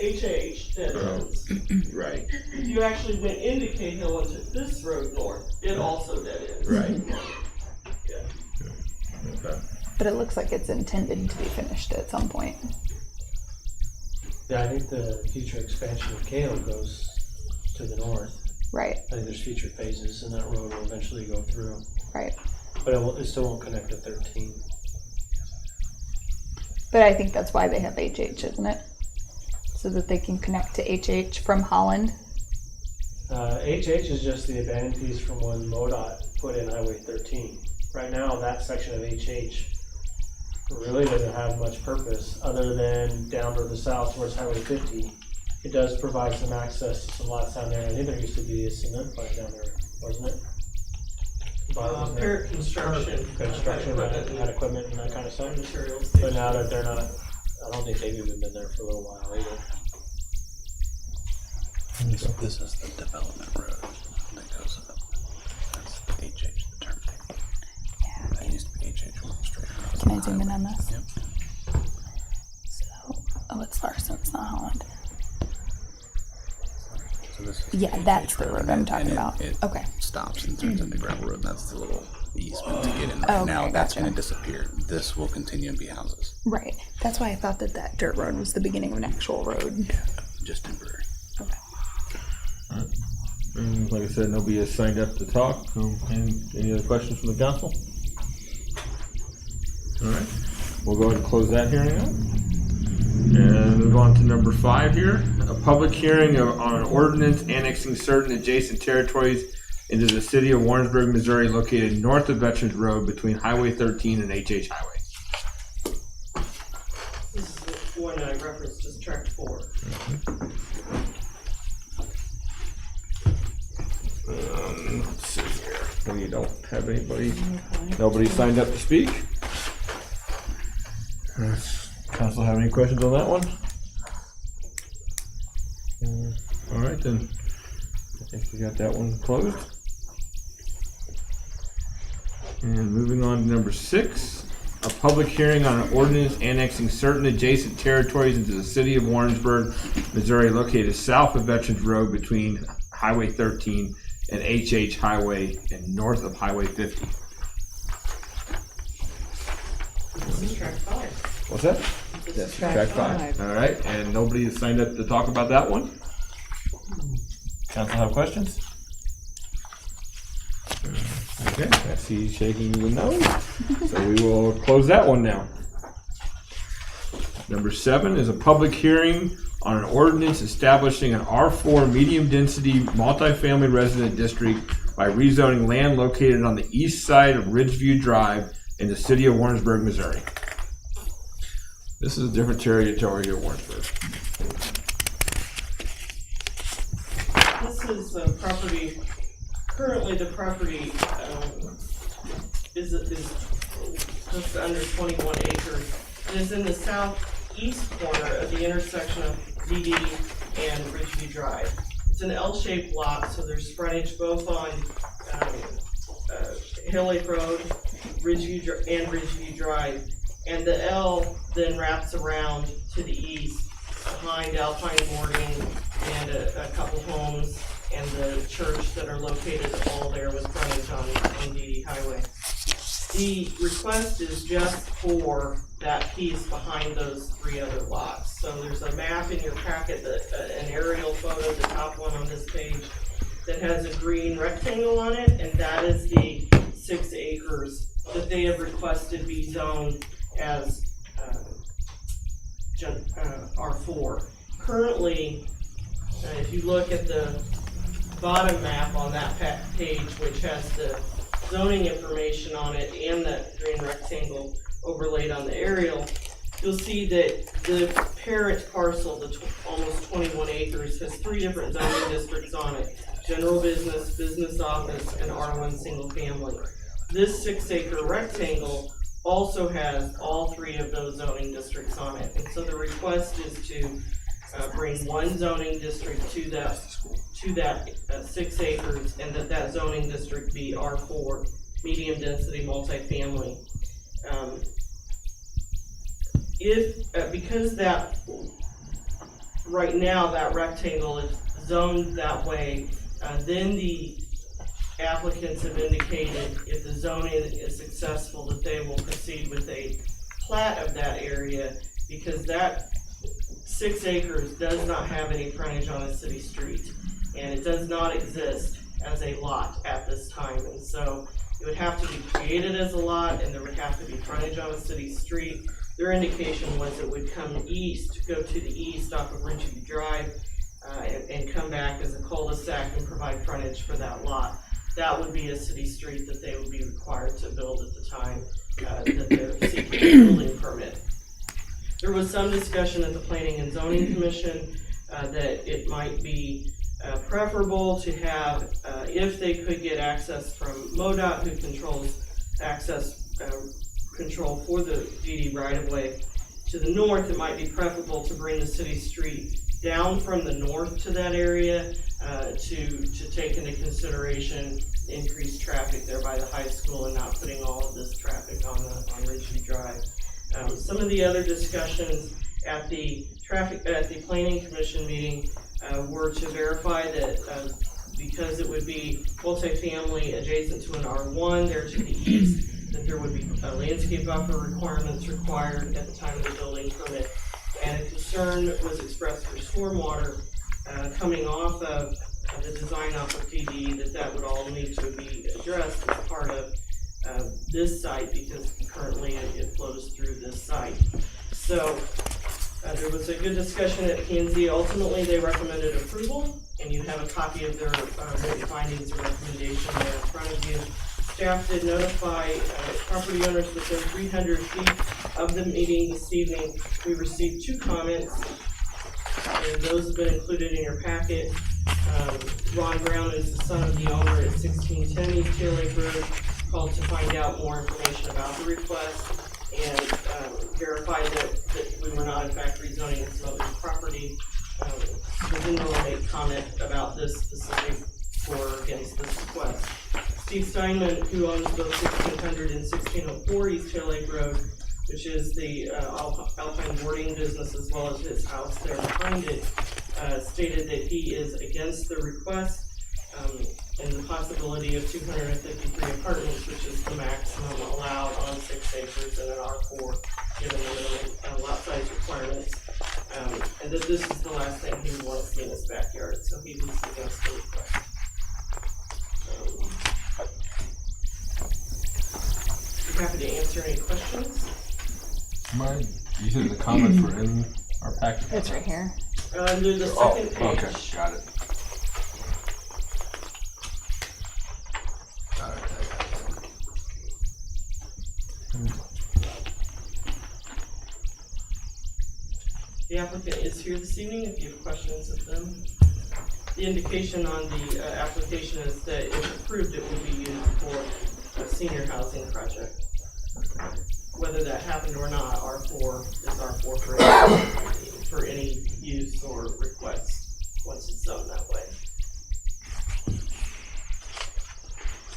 HH dead ends. right, If you actually went into Cahill and took this road north, it also dead ends. right. Yeah. Okay. But it looks like it's intended to be finished at some point. Yeah, I think the future expansion of Cahill goes to the north. Right. I think there's future phases, and that road will eventually go through. Right. But it still won't connect to 13. But I think that's why they have HH, isn't it? So that they can connect to HH from Holland. HH is just the abandoned piece from when MoDOT put in Highway 13. Right now, that section of HH really doesn't have much purpose other than down to the south towards Highway 50. It does provide some access to some lots down there. I think there used to be a cement plant down there, wasn't it? Parrot construction. Construction had equipment and that kind of stuff. Materials. But now that they're not, I don't think they've even been there for a little while either. This is the development road that goes up. That's the HH, the turnpike. That used to be HH Warren Street. Can I zoom in on this? Yep. So, oh, it's Larson, it's not Holland. So this is Yeah, that's the road I'm talking about. It Okay. stops and turns into gravel road, and that's the little easement to get in right Okay, now. That's gotcha. gonna disappear. This will continue and be houses. Right. That's why I thought that that dirt road was the beginning of an actual road. Yeah, just temporary. Okay. And like I said, nobody has signed up to talk. Any other questions from the council? All right, we'll go ahead and close that hearing out. And move on to number 5 here. A public hearing on an ordinance annexing certain adjacent territories into the city of Warrensburg, Missouri, located north of Veterans Road between Highway 13 and HH Highway. This is the one I referenced as tract 4. Let's see here. We don't have anybody. Nobody signed up to speak. Council have any questions on that one? All right, then. I think we got that one closed. And moving on to number 6, a public hearing on an ordinance annexing certain adjacent territories into the city of Warrensburg, Missouri, located south of Veterans Road between Highway 13 and HH Highway and north of Highway 50. This is tract 5. What's that? This is Track 5. All right, and nobody has signed up to talk about that one? Council have questions? Okay, I see shaking the no. So we will close that one now. Number 7 is a public hearing on an ordinance establishing an R4 medium-density multifamily resident district by rezoning land located on the east side of Ridgeview Drive in the city of Warrensburg, Missouri. This is a different territory of Warrensburg. This is a property, currently the property is just under 21 acres. It is in the southeast corner of the intersection of DD and Ridgeview Drive. It's an L-shaped lot, so there's frontage both on Hill Lake Road, Ridgeview Drive, and the L then wraps around to the east behind Alpine Boarding and a couple homes and the church that are located all there with frontage on DD Highway. The request is just for that piece behind those 3 other lots. So there's a map in your packet, an aerial photo, the top one on this page, that has a green rectangle on it, and that is the 6 acres that they have requested be zoned as R4. Currently, if you look at the bottom map on that page, which has the zoning information on it and that green rectangle overlaid on the aerial, you'll see that the parent parcel, the almost 21 acres, has 3 different zoning districts on it: general business, business office, and R1 single family. This 6-acre rectangle also has all 3 of those zoning districts on it, and so the request is to bring one zoning district to that 6 acres, and that zoning district be R4, medium density multifamily. Because that right now that rectangle is zoned that way, then the applicants have indicated if the zoning is successful that they will proceed with a plat of that area, because that 6 acres does not have any frontage on a city street, and it does not exist as a lot at this time. And so it would have to be created as a lot, and there would have to be frontage on a city street. Their indication was it would come east, go to the east off of Ridgeview Drive, and come back as a cul-de-sac and provide frontage for that lot. That would be a city street that they would be required to build at the time that they're seeking a building permit. There was some discussion at the Planning and Zoning Commission that it might be preferable to have, if they could get access from MoDOT, who controls access control for the DD right-of-way, to the north, it might be preferable to bring the city street down from the north to that area to take into consideration increased traffic there by the high school and not putting all of this traffic on Ridgeview Drive. Some of the other discussions at the Planning Commission meeting were to verify that because it would be multifamily adjacent to an R1 there to the east, that there would be landscape buffer requirements required at the time of the building permit. And a concern was expressed for stormwater coming off of the design off of DD, that would all need to be addressed as part of this site, because currently it flows through this site. So there was a good discussion at P&Z. Ultimately, they recommended approval, and you have a copy of their written findings and recommendation there in front of you. Staff did notify property owners within 300 feet of the meeting this evening. We received 2 comments, and those have been included in your packet. Ron Brown is the son of the owner at 1610 East Hill Lake Road, called to find out more information about the request and verify that we were not in fact rezoning some other property. We didn't really make comment about this specific or against this request. Steve Steinman, who owns both 1600 and 1604 East Hill Lake Road, which is the Alpine Boarding business as well as his house there behind it, stated that he is against the request and the possibility of 253 apartments, which is the maximum allowed on 6 acres in an R4, given the minimum lot size requirements, and that this is the last thing he would want to see in his backyard, so he was against the request. I'm happy to answer any questions. You said the comments were in our package? It's right here. Under the second page. Okay, got it. The applicant is here this evening if you have questions of them. The indication on the application is that if approved, it will be used for a senior housing project. Whether that happened or not, R4 is R4 for any use or request once it's done that way.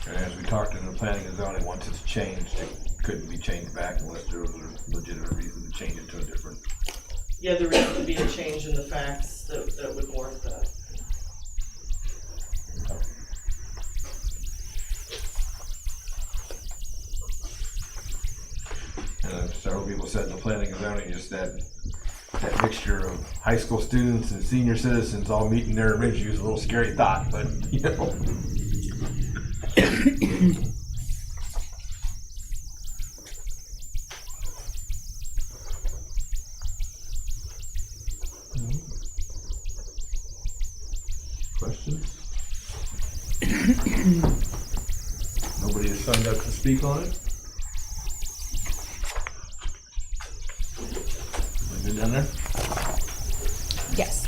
And as we talked in the planning and zoning, once it's changed, it couldn't be changed back unless there was a legitimate reason to change it to a different. Yeah, there would have to be a change in the facts that would warrant that. Several people said in the planning and zoning, just that mixture of high school students and senior citizens all meeting there in Ridgeview is a little scary thought, but you know. Questions? Nobody has signed up to speak on it? Good down there? Yes.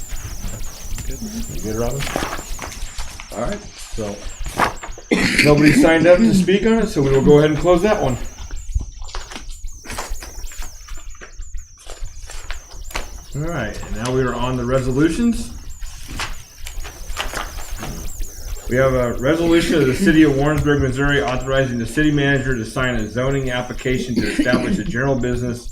Good. You good, Robin? All right, so nobody signed up to speak on it, so we will go ahead and close that one. All right, and now we are on the resolutions. We have a resolution of the City of Warrensburg, Missouri, authorizing the city manager to sign a zoning application to establish a general business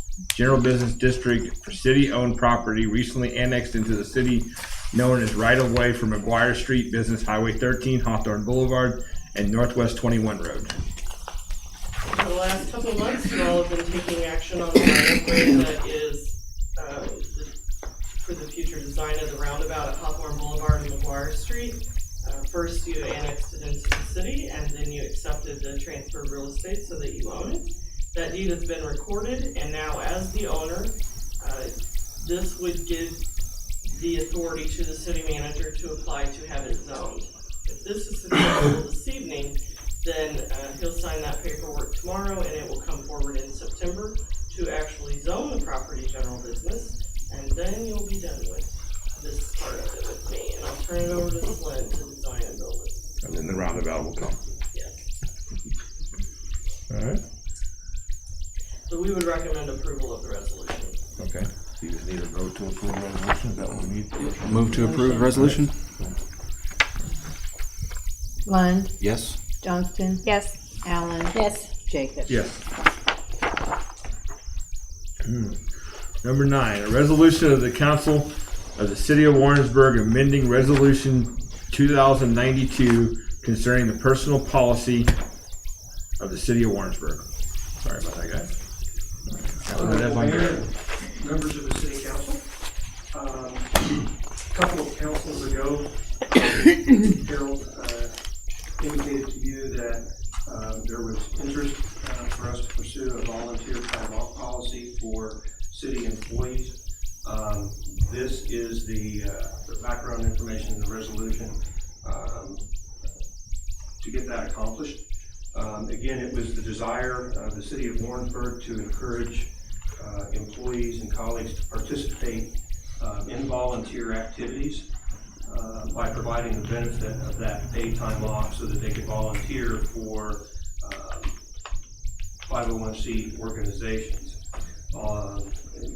district for city-owned property recently annexed into the city, known as right-of-way for McGuire Street, Business Highway 13, Hawthorne Boulevard, and Northwest 21 Road. For the last couple of months, you all have been taking action on the right-of-way that is for the future design of the roundabout at Hawthorne Boulevard and McGuire Street. First, you annexed it into the city, and then you accepted the transfer of real estate so that you own it. That deed has been recorded, and now as the owner, this would give the authority to the city manager to apply to have it zoned. If this is successful this evening, then he'll sign that paperwork tomorrow, and it will come forward in September to actually zone the property general business, and then you'll be done with this part of it with me, and I'll turn it over to Flynn to design and build it. And then the roundabout will come. Yes. All right. So we would recommend approval of the resolution. Okay. So you just need a vote to approve the resolution. Is that what we need? Move to approve the resolution? Lund, Yes. Johnston, Yes. Allen, Yes. Jacobs. Yes. Number 9, a resolution of the council of the city of Warrensburg amending resolution 2092 concerning the personal policy of the city of Warrensburg. Sorry about that, guys. Mayor, members of the city council, a couple of councils ago, Harold indicated to you that there was interest for us to pursue a volunteer time off policy for city employees. This is the background information in the resolution to get that accomplished. Again, it was the desire of the city of Warrensburg to encourage employees and colleagues to participate in volunteer activities by providing the benefit of that paid time off so that they could volunteer for 501c organizations.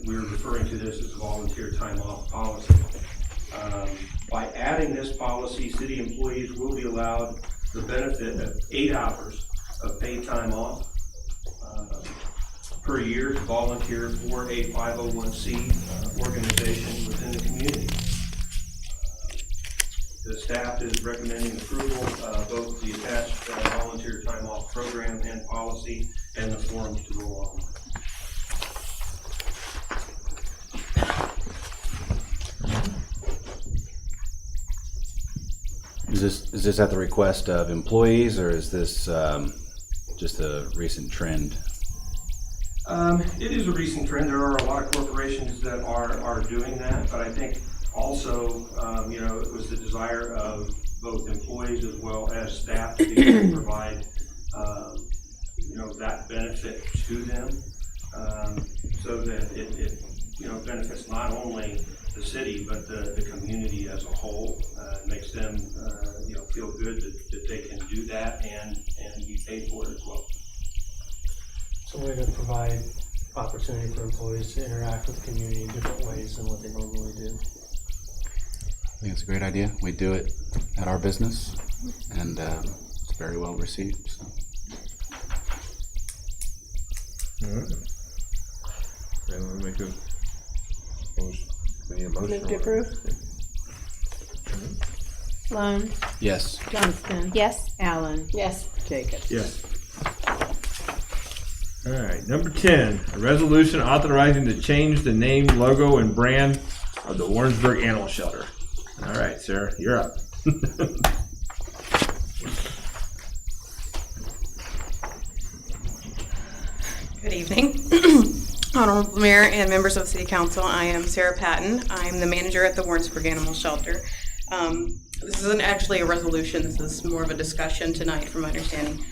We're referring to this as a volunteer time off policy. By adding this policy, city employees will be allowed the benefit of 8 hours of paid time off per year to volunteer for a 501c organization within the community. The staff is recommending approval of both the attached volunteer time off program and policy and the forms to go along with it. Is this at the request of employees, or is this just a recent trend? It is a recent trend. There are a lot of corporations that are doing that, but I think also, it was the desire of both employees as well as staff to be able to provide, that benefit to them, so that it benefits not only the city but the community as a whole. It makes them, feel good that they can do that and be paid for it as well. It's a way to provide opportunity for employees to interact with the community in different ways than what they normally do. I think it's a great idea. We do it at our business, and it's very well received. So. All right. Anyone make a motion? We need a motion. Move to approve. Lund, Yes. Johnston. Yes. Allen. Yes. Jacobs. Yes. All right, number 10, a resolution authorizing to change the name, logo, and brand of the Warrensburg Animal Shelter. All right, Sarah, you're up. Good evening. Honorable Mayor and members of the City Council, I am Sarah Patton. I'm the manager at the Warrensburg Animal Shelter. This isn't actually a resolution, this is more of a discussion tonight from my understanding.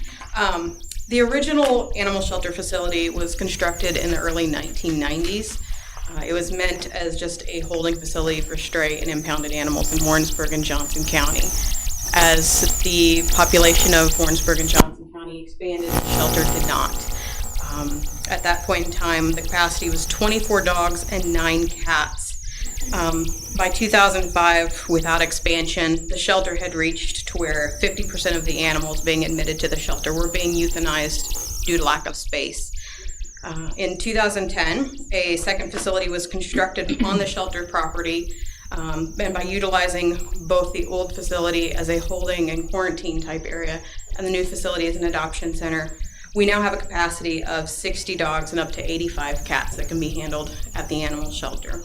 The original animal shelter facility was constructed in the early 1990s. It was meant as just a holding facility for stray and impounded animals in Warrensburg and Johnson County. As the population of Warrensburg and Johnson County expanded, the shelter did not. At that point in time, the capacity was 24 dogs and 9 cats. By 2005, without expansion, the shelter had reached to where 50% of the animals being admitted to the shelter were being euthanized due to lack of space. In 2010, a second facility was constructed on the shelter property, and by utilizing both the old facility as a holding and quarantine type area and the new facility as an adoption center, we now have a capacity of 60 dogs and up to 85 cats that can be handled at the animal shelter.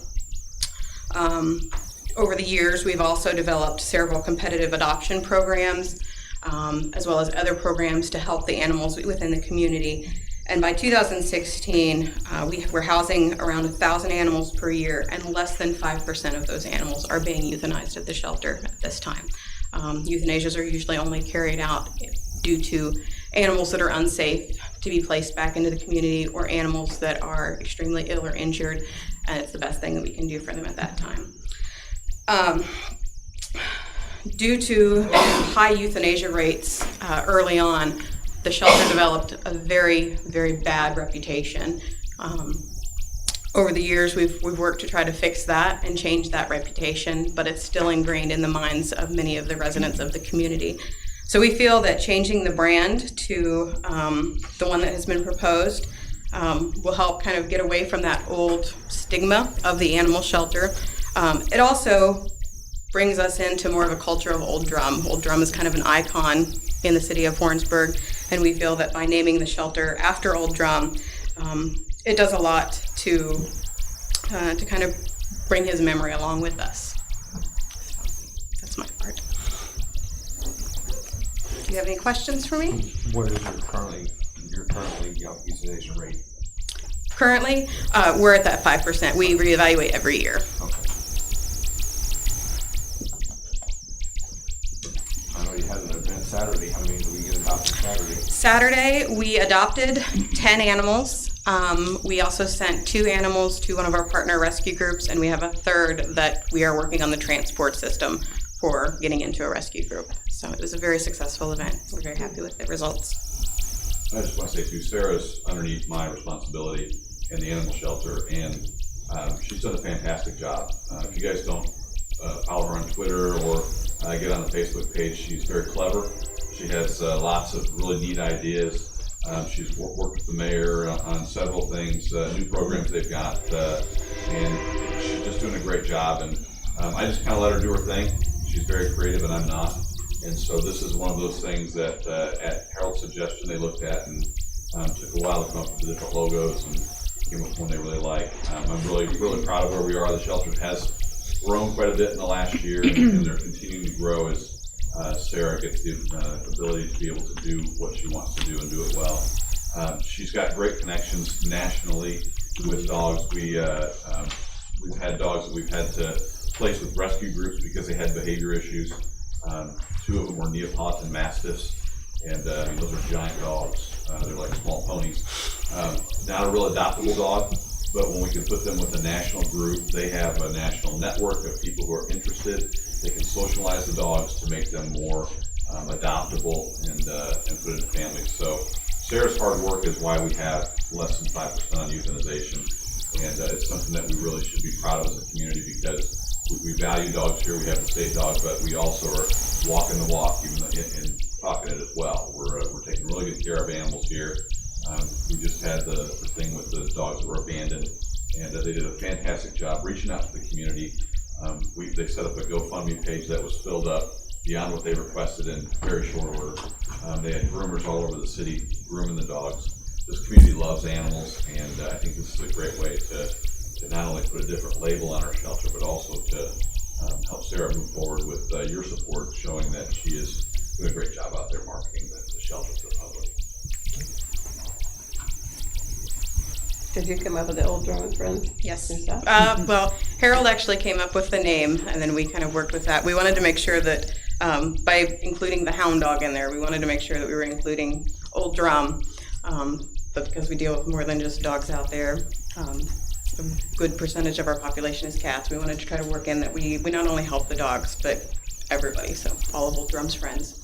Over the years, we've also developed several competitive adoption programs, as well as other programs to help the animals within the community. And by 2016, we were housing around 1,000 animals per year, and less than 5% of those animals are being euthanized at the shelter at this time. Euthanasias are usually only carried out due to animals that are unsafe to be placed back into the community, or animals that are extremely ill or injured, and it's the best thing that we can do for them at that time. Due to high euthanasia rates early on, the shelter developed a very, very bad reputation. Over the years, we've worked to try to fix that and change that reputation, but it's still ingrained in the minds of many of the residents of the community. So we feel that changing the brand to the one that has been proposed will help kind of get away from that old stigma of the animal shelter. It also brings us into more of a culture of Old Drum. Old Drum is kind of an icon in the city of Warrensburg, and we feel that by naming the shelter after Old Drum, it does a lot to kind of bring his memory along with us. That's my part. Do you have any questions for me? What is your currently euthanasia rate? Currently, we're at that 5%. We reevaluate every year. Okay. I know you had an event Saturday. How many did we get adopted Saturday? Saturday, we adopted 10 animals. We also sent 2 animals to one of our partner rescue groups, and we have a third that we are working on the transport system for getting into a rescue group. So it was a very successful event. We're very happy with the results. I just want to say too, Sarah's underneath my responsibility in the animal shelter, and she's done a fantastic job. If you guys don't follow her on Twitter or get on the Facebook page, she's very clever. She has lots of really neat ideas. She's worked with the mayor on several things, new programs they've got, and she's just doing a great job. And I just kind of let her do her thing. She's very creative, and I'm not. And so this is one of those things that at Harold's suggestion they looked at, and took a while to come up with the different logos and came up with one they really like. I'm really proud of where we are. The shelter has grown quite a bit in the last year, and they're continuing to grow as Sarah gets the ability to be able to do what she wants to do and do it well. She's got great connections nationally with dogs. We've had dogs that we've had to place with rescue groups because they had behavior issues. 2 of them were Neapolitan Mastiffs, and those are giant dogs. They're like small ponies. Not a real adoptable dog, but when we can put them with a national group, they have a national network of people who are interested. They can socialize the dogs to make them more adoptable and put into families. So Sarah's hard work is why we have less than 5% on euthanization, and it's something that we really should be proud of as a community, because we value dogs here. We have the state dog, but we also are walking the walk, even in talking it as well. We're taking really good care of animals here. We just had the thing with the dogs that were abandoned, and they did a fantastic job reaching out to the community. They set up a GoFundMe page that was filled up beyond what they requested in very short order. They had groomers all over the city grooming the dogs. This community loves animals, and I think this is a great way to not only put a different label on our shelter, but also to help Sarah move forward with your support, showing that she is doing a great job out there marketing the shelter to the public. Did you come up with the Old Drum and Friends? Yes. yourself? Well, Harold actually came up with the name, and then we kind of worked with that. We wanted to make sure that by including the hound dog in there, we wanted to make sure that we were including Old Drum, but because we deal with more than just dogs out there, a good percentage of our population is cats. We wanted to try to work in that we not only help the dogs, but everybody, so all of Old Drum's friends.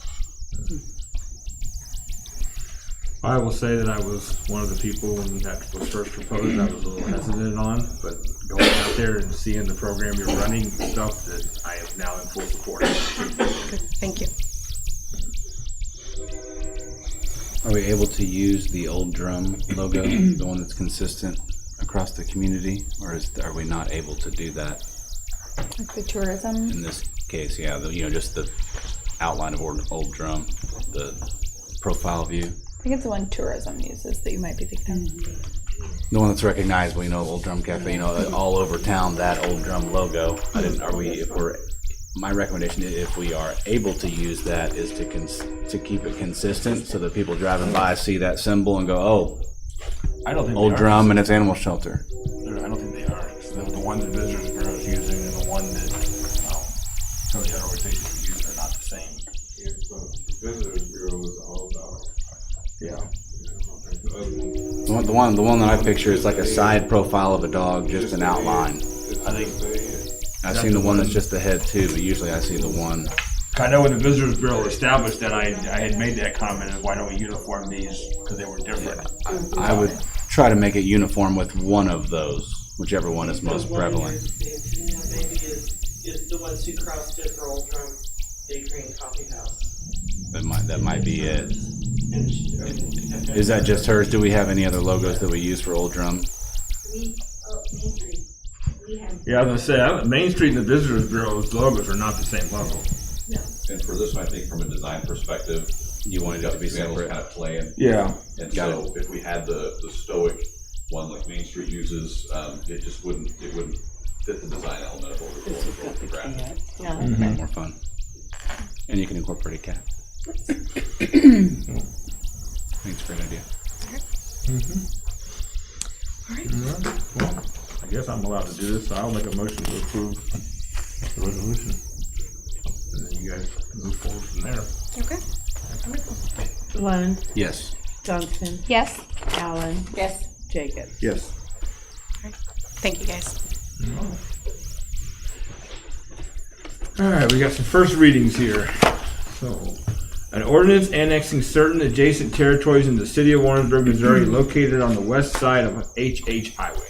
I will say that I was one of the people when that was first proposed, I was a little hesitant on, but going out there and seeing the program you're running and stuff, that I am now in full support. Good. Thank you. Are we able to use the Old Drum logo, the one that's consistent across the community, or are we not able to do that Like the tourism. in this case? Yeah, just the outline of Old Drum, the profile view. I think it's the one tourism uses that you might be thinking of. The one that's recognizable, Old Drum Cafe, all over town, that Old Drum logo. My recommendation, if we are able to use that, is to keep it consistent so that people driving by see that symbol and go, oh, I don't think Old they are. Drum and it's animal shelter. I don't think they are. The one that Visitors Bureau is using and the one that some of the other organizations are using are not the same. Visitors Bureau is all dog. Yeah. The one that I picture is like a side profile of a dog, just an outline. I think I've seen the one that's just the head too, but usually I see the one. I know when the Visitors Bureau established that, I had made that comment of why don't we uniform these, because they were different. I would try to make it uniform with one of those, whichever one is most prevalent. Maybe is the ones who crossed it for Old Drum Bakery and Coffee House. That might be it. Is that just hers? Do we have any other logos that we use for Old Drum? Yeah, I was gonna say, Main Street and the Visitors Bureau's logos are not the same logo. And for this one, I think from a design perspective, You wanted it to be separate. kind of playing. Yeah. And Got so if we had the stoic one like Main Street uses, it wouldn't fit the design element of what we're going for the graphic. Yeah. Make it more fun. And you can incorporate a cat. I think it's a great idea. All right. Well, I guess I'm allowed to do this, so I'll make a motion to approve the resolution. And then you guys move forward from there. Okay. Lund, Yes. Johnson, Yes. Allen, Yes. Jacob. Yes. Thank you, guys. All right, we got some first readings here. So, an ordinance annexing certain adjacent territories in the city of Warrensburg, Missouri, located on the west side of HH Highway.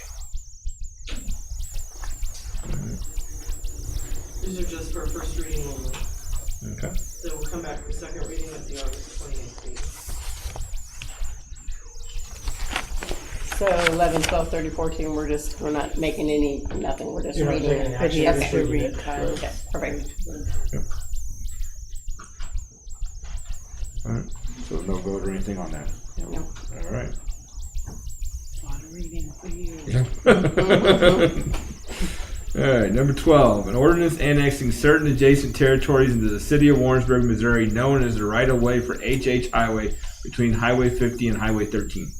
These are just for first reading only. Okay. So we'll come back for second reading at the August 28th meeting. So 11, 12, 30, 14, we're not making nothing, we're just You're not reading taking it. action, Okay, you're just reading it. fine. Okay, perfect. All right. So no vote or anything on that? No. All right. A lot of reading for you. All right, number 12, an ordinance annexing certain adjacent territories into the city of Warrensburg, Missouri, known as the right-of-way for HH Highway between Highway 50 and Highway 13.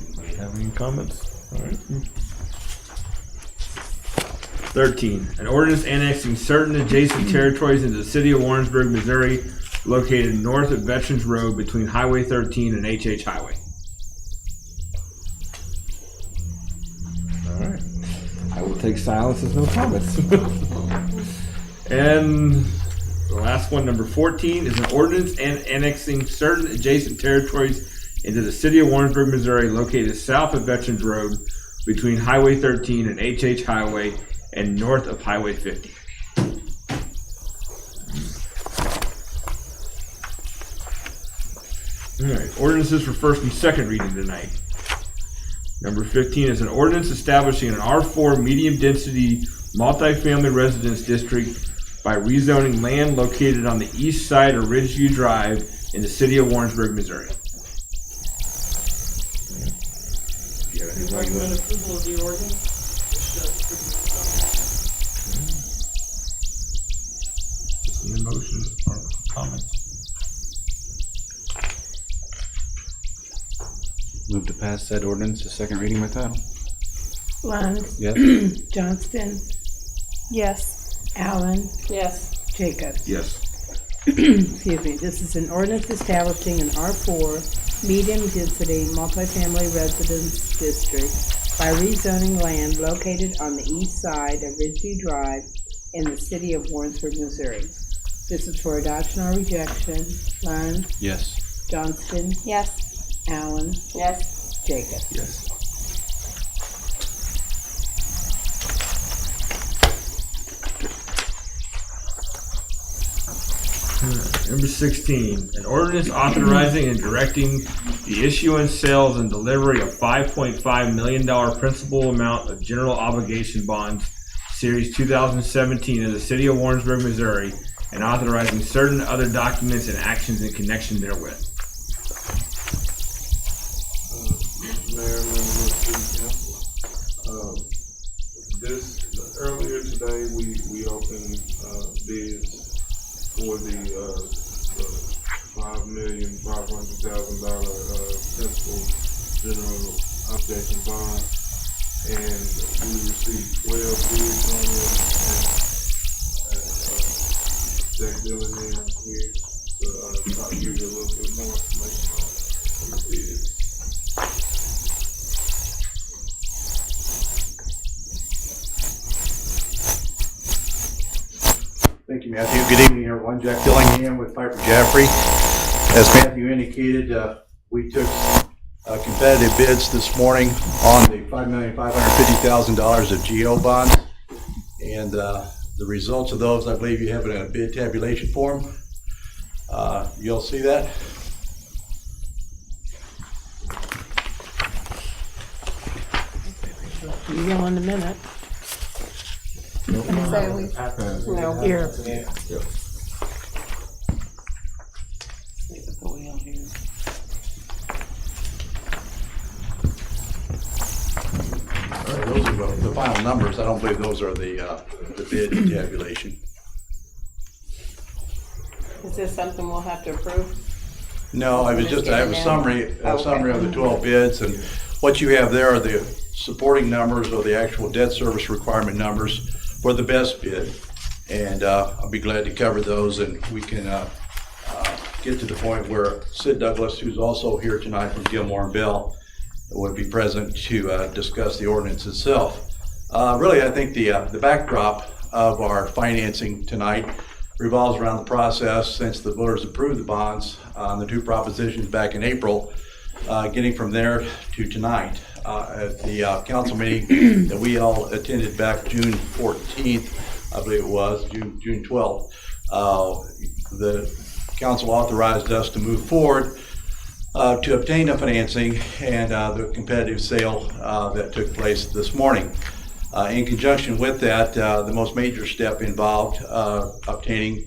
Anybody have any comments? All right. 13, an ordinance annexing certain adjacent territories into the city of Warrensburg, Missouri, located north of Veterans Road between Highway 13 and HH Highway. All right. I will take silence as no comments. And the last one, number 14, is an ordinance annexing certain adjacent territories into the city of Warrensburg, Missouri, located south of Veterans Road between Highway 13 and HH Highway and north of Highway 50. All right, ordinances for first and second reading tonight. Number 15 is an ordinance establishing an R4 medium-density multifamily residence district by rezoning land located on the east side of Ridgeview Drive in the city of Warrensburg, Missouri. Recommend approval of the ordinance. Any motion or comments? Move to pass said ordinance to second reading by title. Lund, Yes. Johnston, Yes. Allen, Yes. Jacobs. Yes. Excuse me, this is an ordinance establishing an R4 medium-density multifamily residence district by rezoning land located on the east side of Ridgeview Drive in the city of Warrensburg, Missouri. This is for adoption or rejection. Lund, Yes. Johnston, Yes. Allen, Yes. Jacobs. Yes. Number 16, an ordinance authorizing and directing the issuance, sales, and delivery of $5.5 million principal amount of general obligation bonds, Series 2017 of the city of Warrensburg, Missouri, and authorizing certain other documents and actions in connection therewith. Mayor, members of the council. Earlier today, we opened bids for the $5,500,000 principal general obligation bond, and we received 12 bids on it. Zach Dillingham here to try to give you a little bit more information on the bids. Thank you, Matthew. Good evening, everyone. Jack Dillingham with Piper Jaffray. As Matthew indicated, we took competitive bids this morning on the $5,550,000 of GO bonds, and the results of those, I believe you have it in a bid tabulation form. You'll see that. You will in a minute. So we, no. Here. Those are the final numbers. I don't believe those are the bid tabulation. Is this something we'll have to approve? No, I have a summary of the 12 bids, and what you have there are the supporting numbers or the actual debt service requirement numbers for the best bid. And I'll be glad to cover those, and we can get to the point where Sid Douglas, who's also here tonight from Gilmore and Bell, would be present to discuss the ordinance itself. Really, I think the backdrop of our financing tonight revolves around the process since the voters approved the bonds on the two propositions back in April, getting from there to tonight. At the council meeting that we all attended back June 14th, I believe it was, June 12th, the council authorized us to move forward to obtain the financing and the competitive sale that took place this morning. In conjunction with that, the most major step involved obtaining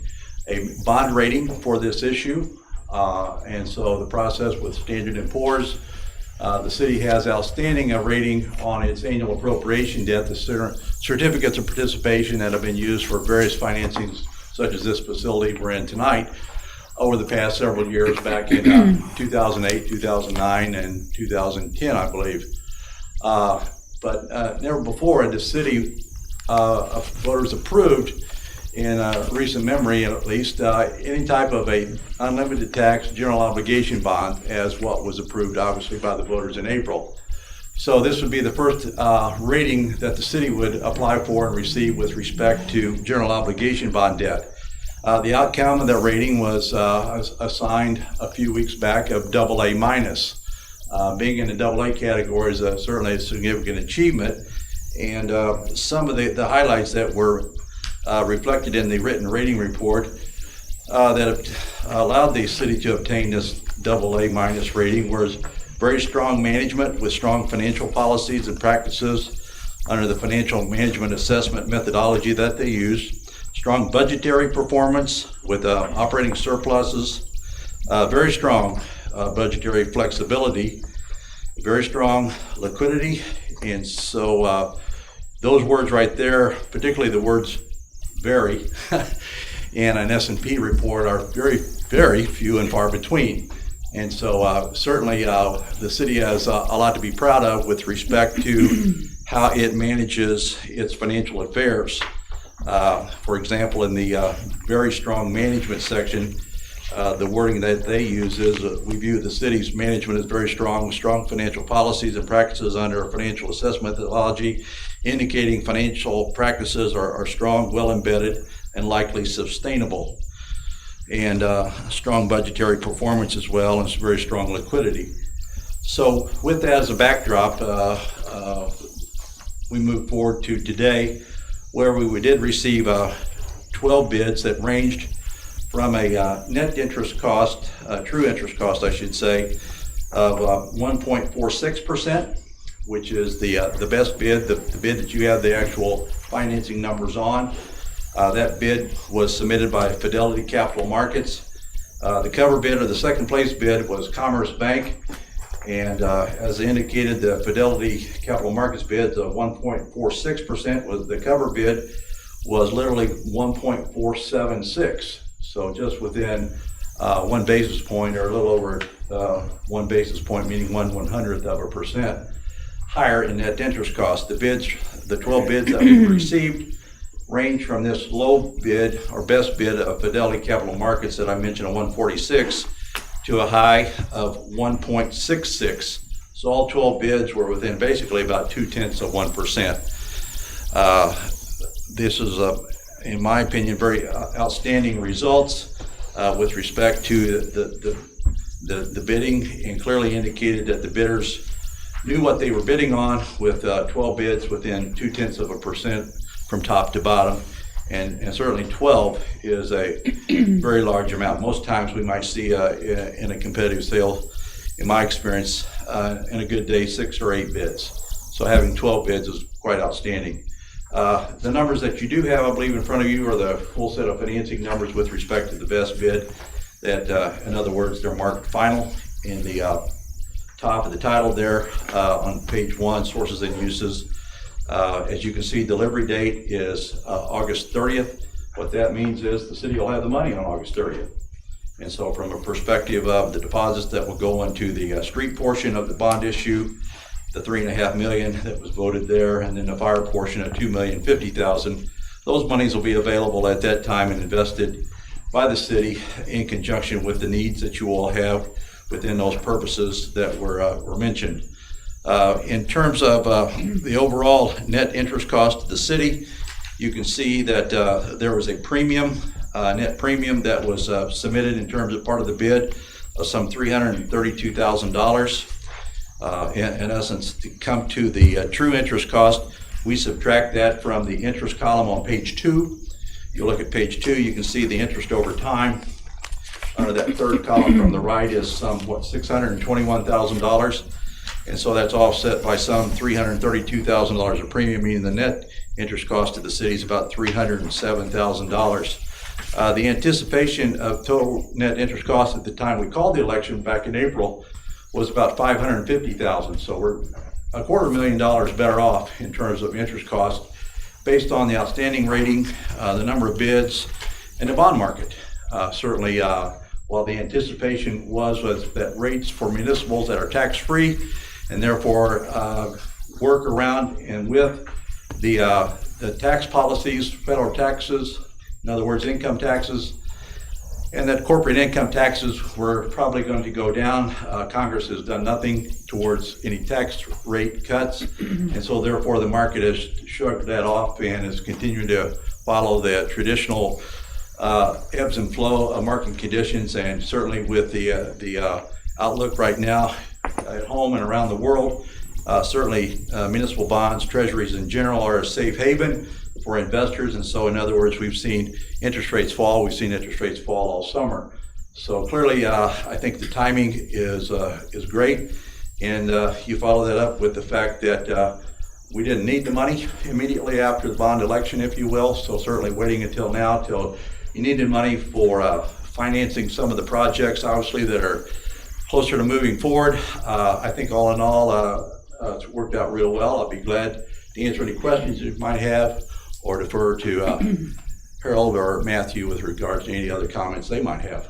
a bond rating for this issue. And so the process with Standard & Poor's, the city has outstanding a rating on its annual appropriation debt, the certificates of participation that have been used for various financings such as this facility we're in tonight over the past several years, back in 2008, 2009, and 2010, I believe. But never before had the city voters approved, in recent memory at least, any type of a unlimited tax general obligation bond as what was approved obviously by the voters in April. So this would be the first rating that the city would apply for and receive with respect to general obligation bond debt. The outcome of that rating was assigned a few weeks back of AA minus. Being in the AA category is certainly a significant achievement, and some of the highlights that were reflected in the written rating report that allowed the city to obtain this AA- rating was very strong management with strong financial policies and practices under the financial management assessment methodology that they use, strong budgetary performance with operating surpluses, very strong budgetary flexibility, very strong liquidity, and so those words right there, particularly the words very, in an S&P report are very, very few and far between. And so certainly the city has a lot to be proud of with respect to how it manages its financial affairs. For example, in the very strong management section, the wording that they use is we view the city's management as very strong, with strong financial policies and practices under a financial assessment methodology, indicating financial practices are strong, well embedded, and likely sustainable. And strong budgetary performance as well, and very strong liquidity. So with that as a backdrop, we move forward to today, where we did receive 12 bids that ranged from a net interest cost, true interest cost, I should say, of 1.46%, which is the best bid, the bid that you have the actual financing numbers on. That bid was submitted by Fidelity Capital Markets. The cover bid, or the second place bid, was Commerce Bank. And as indicated, the Fidelity Capital Markets bid of 1.46% was the cover bid, was literally 1.476. So just within 1 basis point, or a little over 1 basis point, meaning 1/100% higher in net interest cost. The 12 bids that we received range from this low bid or best bid of Fidelity Capital Markets that I mentioned at 146 to a high of 1.66. So all 12 bids were within basically about 0.2%. This is, in my opinion, very outstanding results with respect to the bidding, and clearly indicated that the bidders knew what they were bidding on, with 12 bids within 0.2% from top to bottom, and certainly 12 is a very large amount. Most times we might see in a competitive sale, in my experience, in a good day, 6 or 8 bids. So having 12 bids is quite outstanding. The numbers that you do have, I believe, in front of you are the full set of financing numbers with respect to the best bid. That, in other words, they're marked final in the top of the title there on page 1, sources and uses. As you can see, delivery date is August 30th. What that means is the city will have the money on August 30th. And so from a perspective of the deposits that will go into the street portion of the bond issue, the $3.5 million that was voted there, and then the fire portion of $2,050,000, those monies will be available at that time and invested by the city in conjunction with the needs that you all have within those purposes that were mentioned. In terms of the overall net interest cost of the city, you can see that there was a premium, net premium that was submitted in terms of part of the bid of some $332,000. In essence, to come to the true interest cost, we subtract that from the interest column on page 2. If you look at page 2, you can see the interest over time. Under that third column from the right is some, $621,000. And so that's offset by some $332,000 of premium, meaning the net interest cost to the city is about $307,000. The anticipation of total net interest cost at the time we called the election back in April was about $550,000. So we're $250,000 better off in terms of interest cost based on the outstanding rating, the number of bids, and the bond market. Certainly, while the anticipation was that rates for municipals that are tax-free and therefore work around and with the tax policies, federal taxes, in other words, income taxes, and that corporate income taxes were probably going to go down. Congress has done nothing towards any tax rate cuts, and so therefore the market has shrugged that off and is continuing to follow the traditional ebbs and flow of market conditions. And certainly with the outlook right now at home and around the world, certainly municipal bonds, treasuries in general, are a safe haven for investors. And so in other words, we've seen interest rates fall. We've seen interest rates fall all summer. So clearly, I think the timing is great, and you follow that up with the fact that we didn't need the money immediately after the bond election, if you will, so certainly waiting until now, till you needed money for financing some of the projects, obviously, that are closer to moving forward. I think all in all, it's worked out real well. I'll be glad to answer any questions you might have, or defer to Harold or Matthew with regards to any other comments they might have.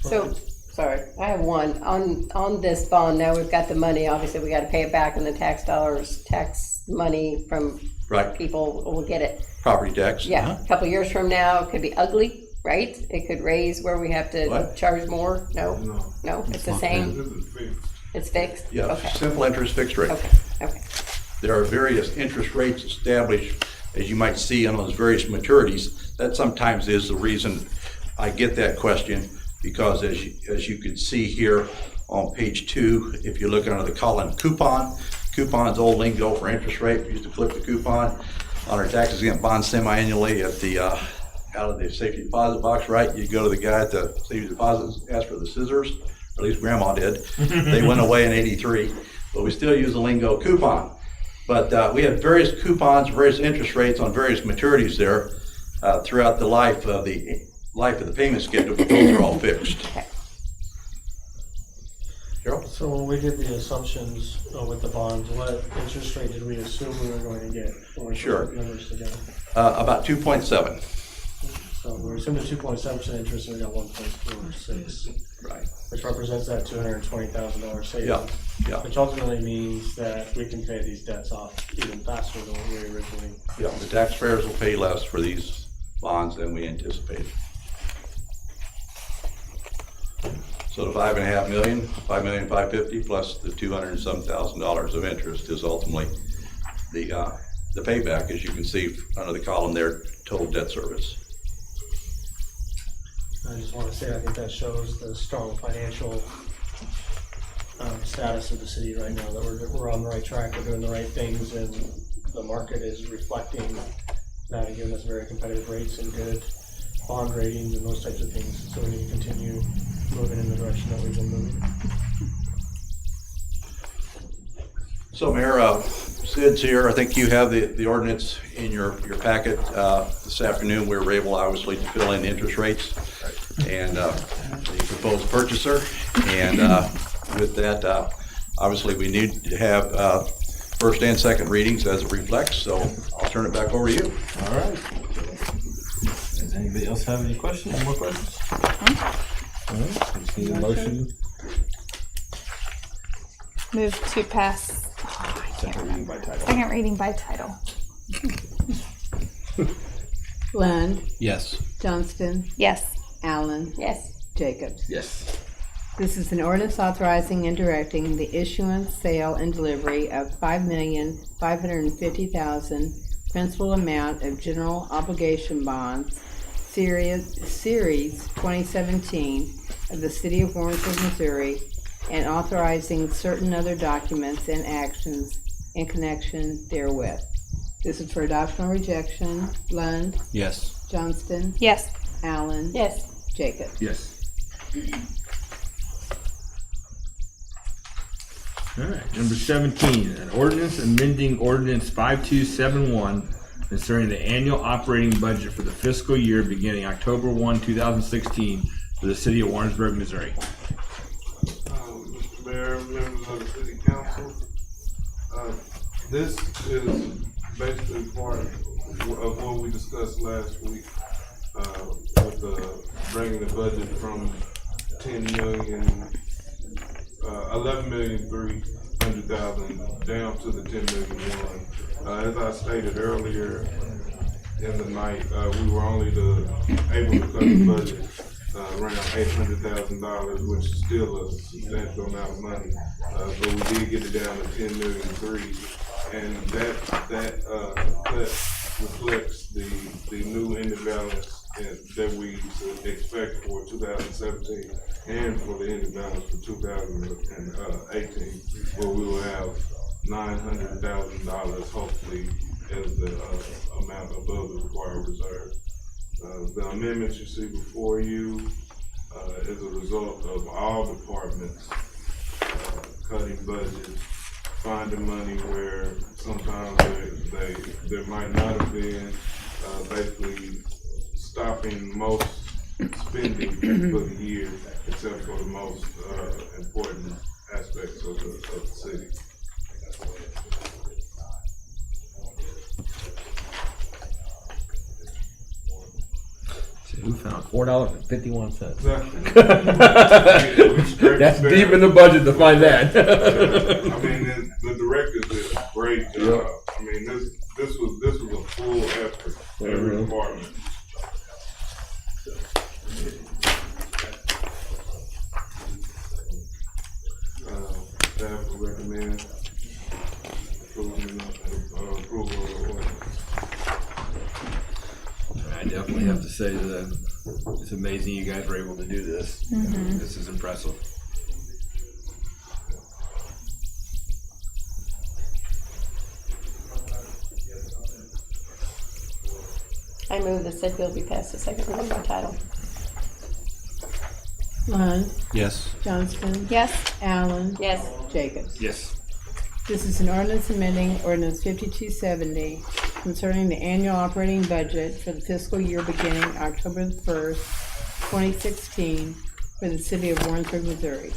So, sorry, I have one. On this bond, now we've got the money, obviously we gotta pay it back, and the tax dollars, tax money from Right. people will get it. Property tax. Yeah, a couple years from now, it could be ugly, right? It could raise where we have to What? charge more? No, it's the same, it's fixed? Yeah, Okay, simple interest, fixed rate. okay. There are various interest rates established, as you might see on those various maturities. That sometimes is the reason I get that question, because as you can see here on page 2, if you look under the column coupon's old lingo for interest rate. We used to clip the coupon on our tax exempt bonds semi-annually at the out of the safety deposit box, right? You go to the guy at the safety deposit, ask for the scissors, or at least grandma did. They went away in '83, but we still use the lingo coupon. But we have various coupons, various interest rates on various maturities there throughout the life of the payment schedule, but those are all fixed. Harold? So when we did the assumptions with the bonds, what interest rate did we assume we were going to get? When we Sure. put numbers together? About 2.7. So we assumed a 2.7% interest, and we got 1.46. Right. Which represents that $220,000 savings. Yeah. Which ultimately means that we can pay these debts off even faster than what we originally. Yeah, the taxpayers will pay less for these bonds than we anticipated. So the $5.5 million, $5,550,000 plus the $200 and some thousand of interest is ultimately the payback, as you can see under the column there, total debt service. I just want to say, I think that shows the strong financial status of the city right now, that we're on the right track, we're doing the right things, and the market is reflecting that and giving us very competitive rates and good bond ratings and those types of things. So we need to continue moving in the direction that we've been moving. So Mayor, Sid's here. I think you have the ordinance in your packet. This afternoon, we were able, obviously, to fill in interest rates and the proposed purchaser. And with that, obviously, we need to have first and second readings as it reflects. So I'll turn it back over to you. All right. Does anybody else have any questions? Any more questions? All right. Just need a motion. Move to pass. Oh, I can't remember. Second reading by title. Lund, Yes. Johnston, Yes. Allen, Yes, Jacobs. Yes. This is an ordinance authorizing and directing the issuance, sale, and delivery of $5,550,000 principal amount of general obligation bonds, Series 2017 of the City of Warrensburg, Missouri, and authorizing certain other documents and actions in connection therewith. This is for adoption or rejection. Lund, Yes. Johnston, Yes. Allen, yes, Jacob. Yes. All right, number 17, an ordinance amending ordinance 5271 concerning the annual operating budget for the fiscal year beginning October 1, 2016 for the city of Warrensburg, Missouri. Mr. Mayor, members of the city council, this is basically part of what we discussed last week, with bringing the budget from 11,300,000 down to the 10,000,001. As I stated earlier in the night, we were only able to cut the budget around $800,000, which is still a substantial amount of money. But we did get it down to 10,000,300,000, and that cut reflects the new ending balance that we expect for 2017 and for the ending balance for 2018, where we will have $900,000 hopefully as the amount above the required reserve. The amendments you see before you all departments, cutting budgets, finding money where sometimes there might not have been, basically stopping most spending for the year, except for the most important aspects of the city. Who found $4.51? That's deep in the budget to find that. I mean, the directors did a great job. I mean, this was a full effort. Every department. Staff will recommend approval of the ordinance. I definitely have to say that it's amazing you guys were able to do this. This is impressive. I move the said bill be passed the second reading by title. Lund, Yes. Johnston, Yes. Allen, Yes. Jacobs. Yes. This is an ordinance amending ordinance 5270 concerning the annual operating budget for the fiscal year beginning October 1st, 2016 for the city of Warrensburg, Missouri.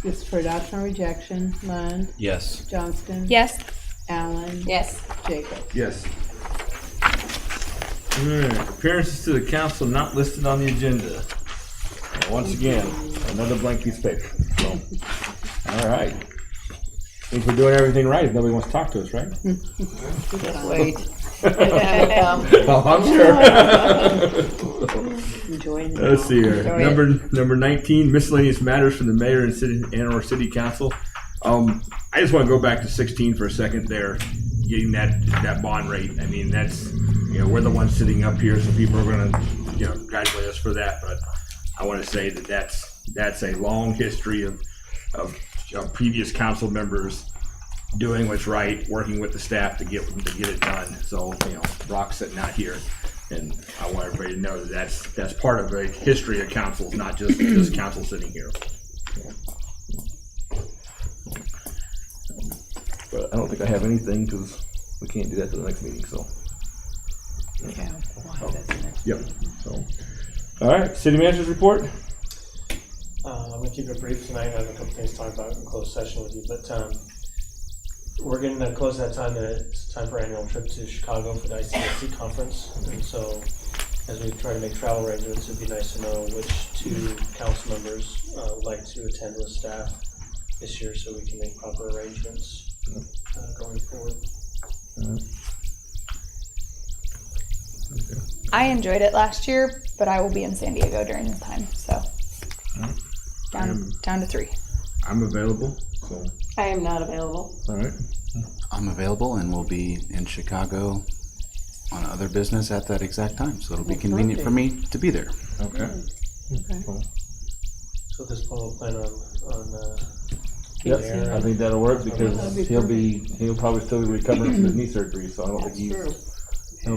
This is for adoption or rejection. Lund, Yes. Johnston. Yes. Allen. Yes. Jacobs. Yes. All right. Appearances to the council not listed on the agenda. And once again, another blank piece of paper. So, all right. I think we're doing everything right if nobody wants to talk to us, right? Just wait. Oh, I'm sure. Enjoying Let's see here. Enjoy it. Number 19, miscellaneous matters from the mayor and city council. I just want to go back to 16 for a second there, getting that bond rate. I mean, that's, we're the ones sitting up here, so people are going to, congratulate us for that. But I want to say that's a long history of previous council members doing what's right, working with the staff to get it done. So, Brock's sitting out here, and I want everybody to know that that's part of a history of councils, not just this council sitting here. But I don't think I have anything because we can't do that to the next meeting. So, yep. So, all right, city manager's report. I'm gonna keep it brief tonight. I have a couple things to talk about in closed session with you, but we're getting close to that time that it's time for our annual trip to Chicago for the ICSC conference. And so as we try to make travel arrangements, it'd be nice to know which two council members would like to attend with staff this year so we can make proper arrangements going forward. I enjoyed it last year, but I will be in San Diego during this time, so down to 3. I'm available. So, I am not available. all right. I'm available and will be in Chicago on other business at that exact time, so it'll be convenient for me to be there. Okay. So at this point, we'll plan on Yep, Aaron. I think that'll work because he'll probably still be recovering from his knee surgery, so I don't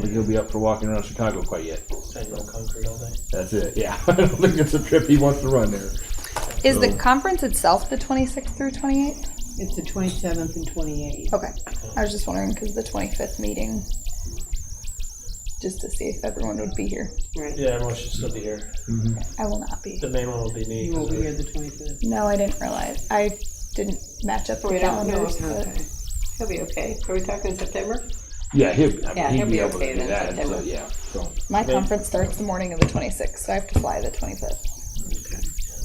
think he'll be up for walking around Chicago quite yet. standing on concrete all day. That's it. Yeah, I don't think it's a trip he wants to run there. Is the conference itself the 26th through 28th? It's the 27th and 28th. Okay. I was just wondering because the 25th meeting, just to see if everyone would be here. Right. Yeah, everyone should still be here. I will not be. The main one will be me. You will be here the 25th. No, I didn't realize. I didn't match up the We don't know. calendars. But Okay. He'll be okay. Are we talking September? Yeah, he'll he'll be be able to okay do then, that. September. So, yeah. So, my conference starts the morning of the 26th, so I have to fly the 25th.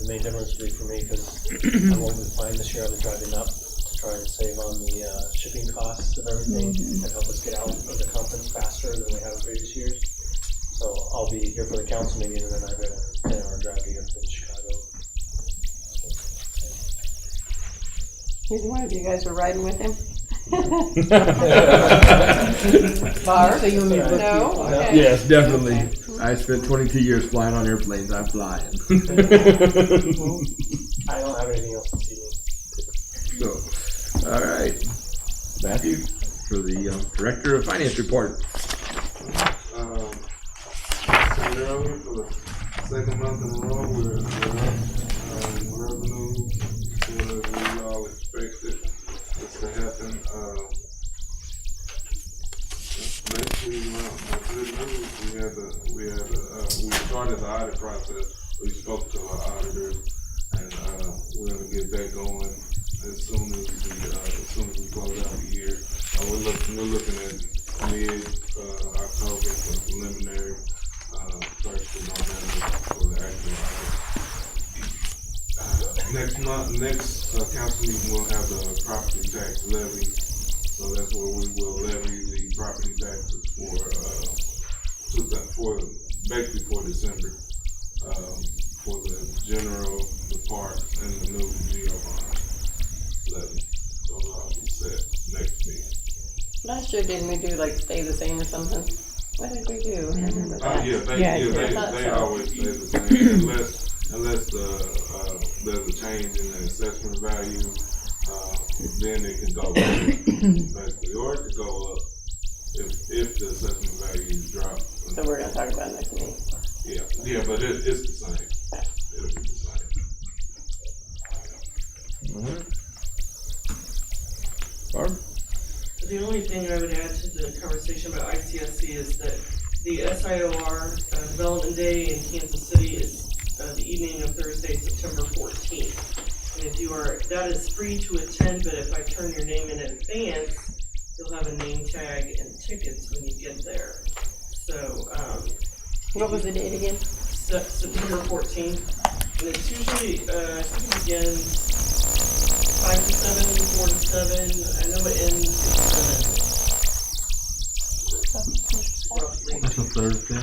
The main difference will be for me because I won't be flying this year. I'll be driving up to try and save on the shipping costs of everything and help us get out of the conference faster than we have in previous years. So I'll be here for the council meeting and then I've got a 10-hour drive to get from Chicago. Either one of you guys are riding with him? Bar? So you and me both. No? Okay. yes, definitely. I spent 22 years flying on airplanes. I'm flying. I don't have anything else this evening. So, all right, Matthew, for the director of finance report. Said earlier, for the second month in a row, we're up. Revenue Next month, next council meeting, we'll have the property tax levy. So that's where we will levy the property taxes basically for December, for the general, the park, and the new geo bond levy. Those will all be set next meeting. Last year, didn't we do like stay the same or something? What did we do? I remember that. They always stay the same unless there's a change in the assessment value, then it can go back, basically, or it could go up if the assessment value drops. So we're gonna talk about it next meeting. Yeah, but it's the same. It'll be the same. Barb? The only thing I would add to the conversation about ICSC is that the SIOR Development Day in Kansas City is the evening of Thursday, September 14th. And that is free to attend, but if I turn your name in advance, you'll have a name tag and tickets when you get there. So, what was the date again? September 14th. And it's usually, I think it begins 5 to 7, 4 to 7. I know it ends at 7. Roughly. That's a Thursday.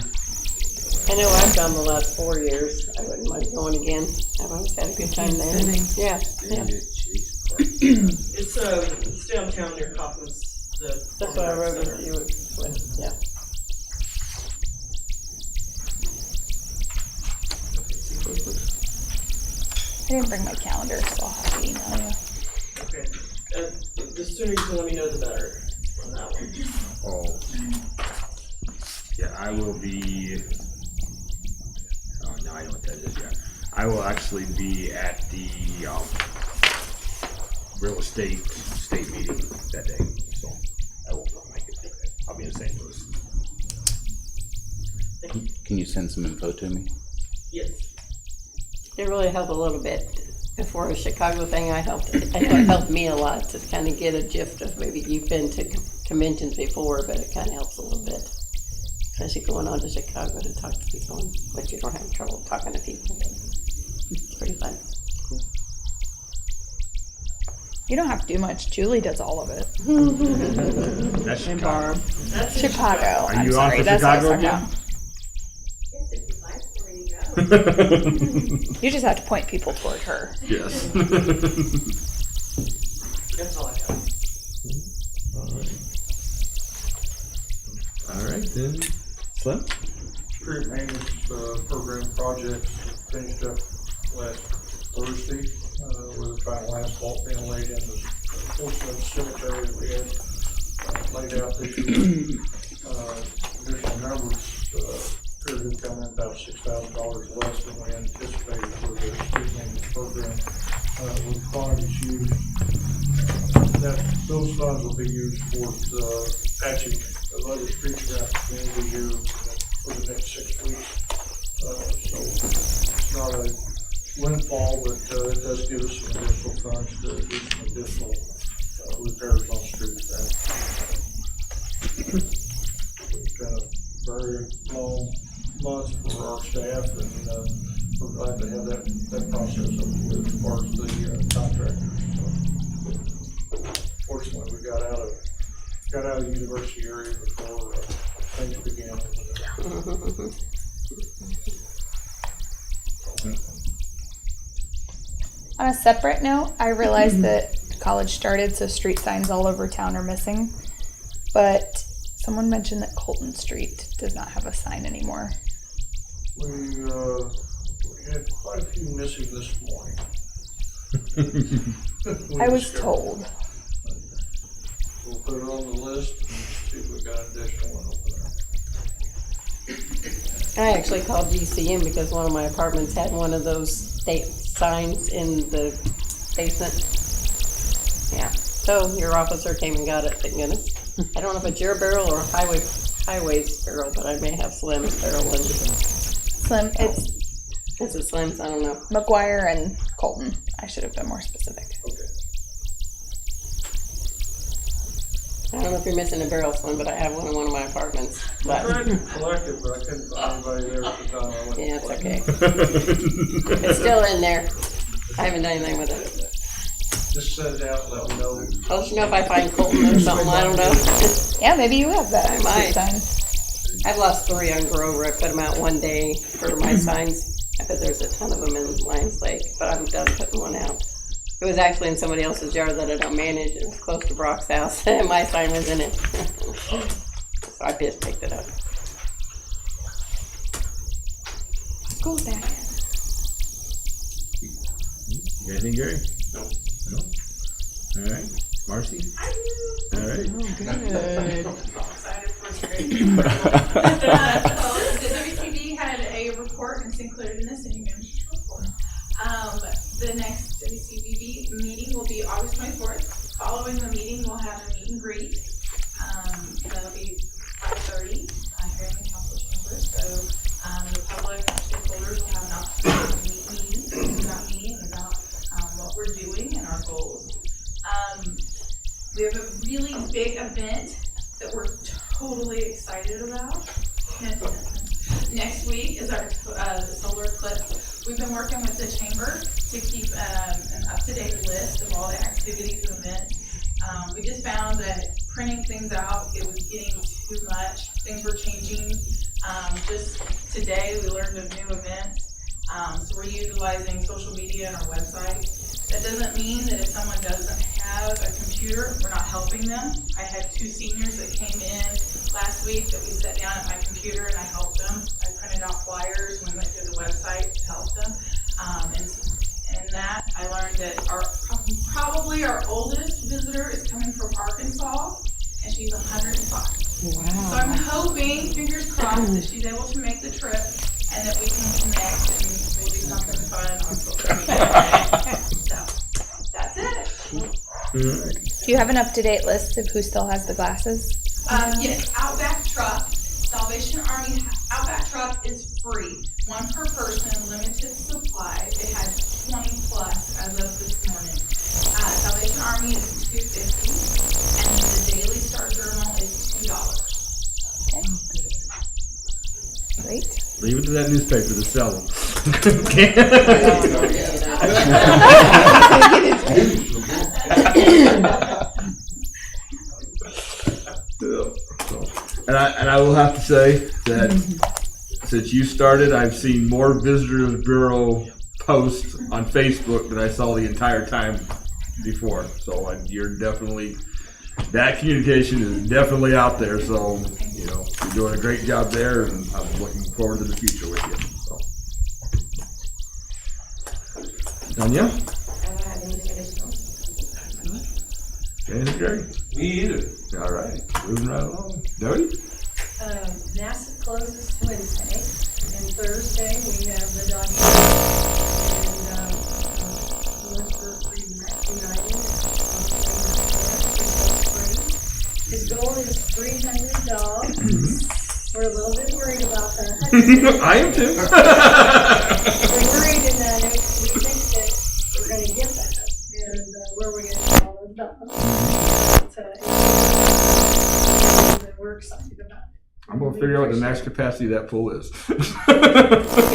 I know I've done the last 4 years. I wouldn't mind going again. I've always had a good time there. Yeah. It's downtown near Kaufman's. That's what I wrote with you. Yeah. I didn't bring my calendar, so I'll have to email you. Okay. The sooner you can let me know, the better on that one. Oh. Yeah, I will be. Oh, no, I know what that is. Yeah, I will actually be at the real estate state meeting that day, so I won't make it. I'll be in St. Louis. Can you send some info to me? Yes. It really helped a little bit. Before the Chicago thing, I know it helped me a lot to kind of get a gist of, maybe you've been to conventions before, but it kind of helps a little bit. Especially going on to Chicago to talk to people, but you don't have trouble talking to people. It's pretty fun. You don't have to do much. Julie does all of it. That's Chicago. That's Chicago. Are I'm you sorry. on for That's Chicago what I was again? talking You just have to point people toward her. Yes. That's all I got. All right then. Slim? Street maintenance program projects finished up last Thursday with the final asphalt being laid in the portion of the cemetery that we had laid out this year. Additional numbers appear to come in about $6,000 less than we anticipated for the street maintenance program with quantities used. Those funds will be used for the patching of other streets around the community here for the next 6 weeks. So it's not a windfall, but it does give us some additional funds to do some additional repairs on streets. It's been a very long month for our staff, and we're glad to have that process over with as far as the contractors. So, fortunately, we got out of the university area before things began. On a separate note, I realized that college started, so street signs all over town are missing. But someone mentioned that Colton Street does not have a sign anymore. We had quite a few missing this morning. I was told. We'll put it on the list and see if we got an additional one open there. I actually called GCM because one of my apartments had one of those state signs in the basement. Yeah, so your officer came and got it, thank goodness. I don't know if it's your barrel or Highway's barrel, but I may have Slim's barrel in it. Slim, It's a Slim's, I don't know. McGuire and Colton. I should have been more specific. I don't know if you're missing a barrel, Slim, but I have one in one of my apartments. I tried to collect it, but I couldn't find anybody there at the time I went. Yeah, it's okay. It's still in there. I haven't done anything with it. Just set it out, let them know. I'll let you know if I find Colton or something, I don't know. Yeah, maybe you have that. I might. sign. I've lost 3 on Grover. I put them out one day for my signs. I bet there's a ton of them in Lions Lake, but I'm done putting one out. It was actually in somebody else's yard that I don't manage. It was close to Brock's house, and my sign was in it. So I just picked it up. Go back. You got anything, Gary? No. All right. Marcy? All right. The WCB had a report, and it's included in the city manager's report. The next WCB meeting will be August 24th. Following the meeting, we'll have a meet and greet. That'll be 5:30 here in the council chamber. So the public stakeholders will have an opportunity to meet about me and about what we're doing and our goals. We have a really big event that we're totally excited about. Next week is our solar eclipse. We've been working with the chamber to keep an up-to-date list of all the activities and events. We just found that printing things out, it was getting too much. Things were changing. Just today, we learned of new events. So we're utilizing social media and our website. That doesn't mean that if someone doesn't have a computer, we're not helping them. I had 2 seniors that came in last week that we sat down at my computer and I helped them. I printed out flyers and we went through the website to help them. And that I learned that probably our oldest visitor is coming from Arkansas, and she's 105. Wow. So I'm hoping, fingers crossed, that she's able to make the trip and that we can connect and we'll do something fun on social media. So that's it. Do you have an up-to-date list of who still has the glasses? Yes, Outback Truck, Salvation Army Outback Truck is free. 1 per person, limited supply. They had 20 plus as of this morning. Salvation Army is $2.50, and the Daily Star Journal is $2. Great. Leave it to that newspaper to sell them. And I will have to say that since you started, I've seen more Visitors Bureau posts on Facebook than I saw the entire time before. So you're definitely, that communication is definitely out there. So, you know, you're doing a great job there, and I'm looking forward to the future with you. So. Tanya? Anything, Gary? Me either. All right, moving right along. Doty? NASA closes Wednesday, and Thursday we have the dog and Warrensburg United. His goal is 300 dogs. We're a little bit worried about that. I am too. We're worried in that we think that we're going to get that, and where we're going to get all those dogs. We're excited about it. I'm gonna figure out what the max capacity of that pool is. Your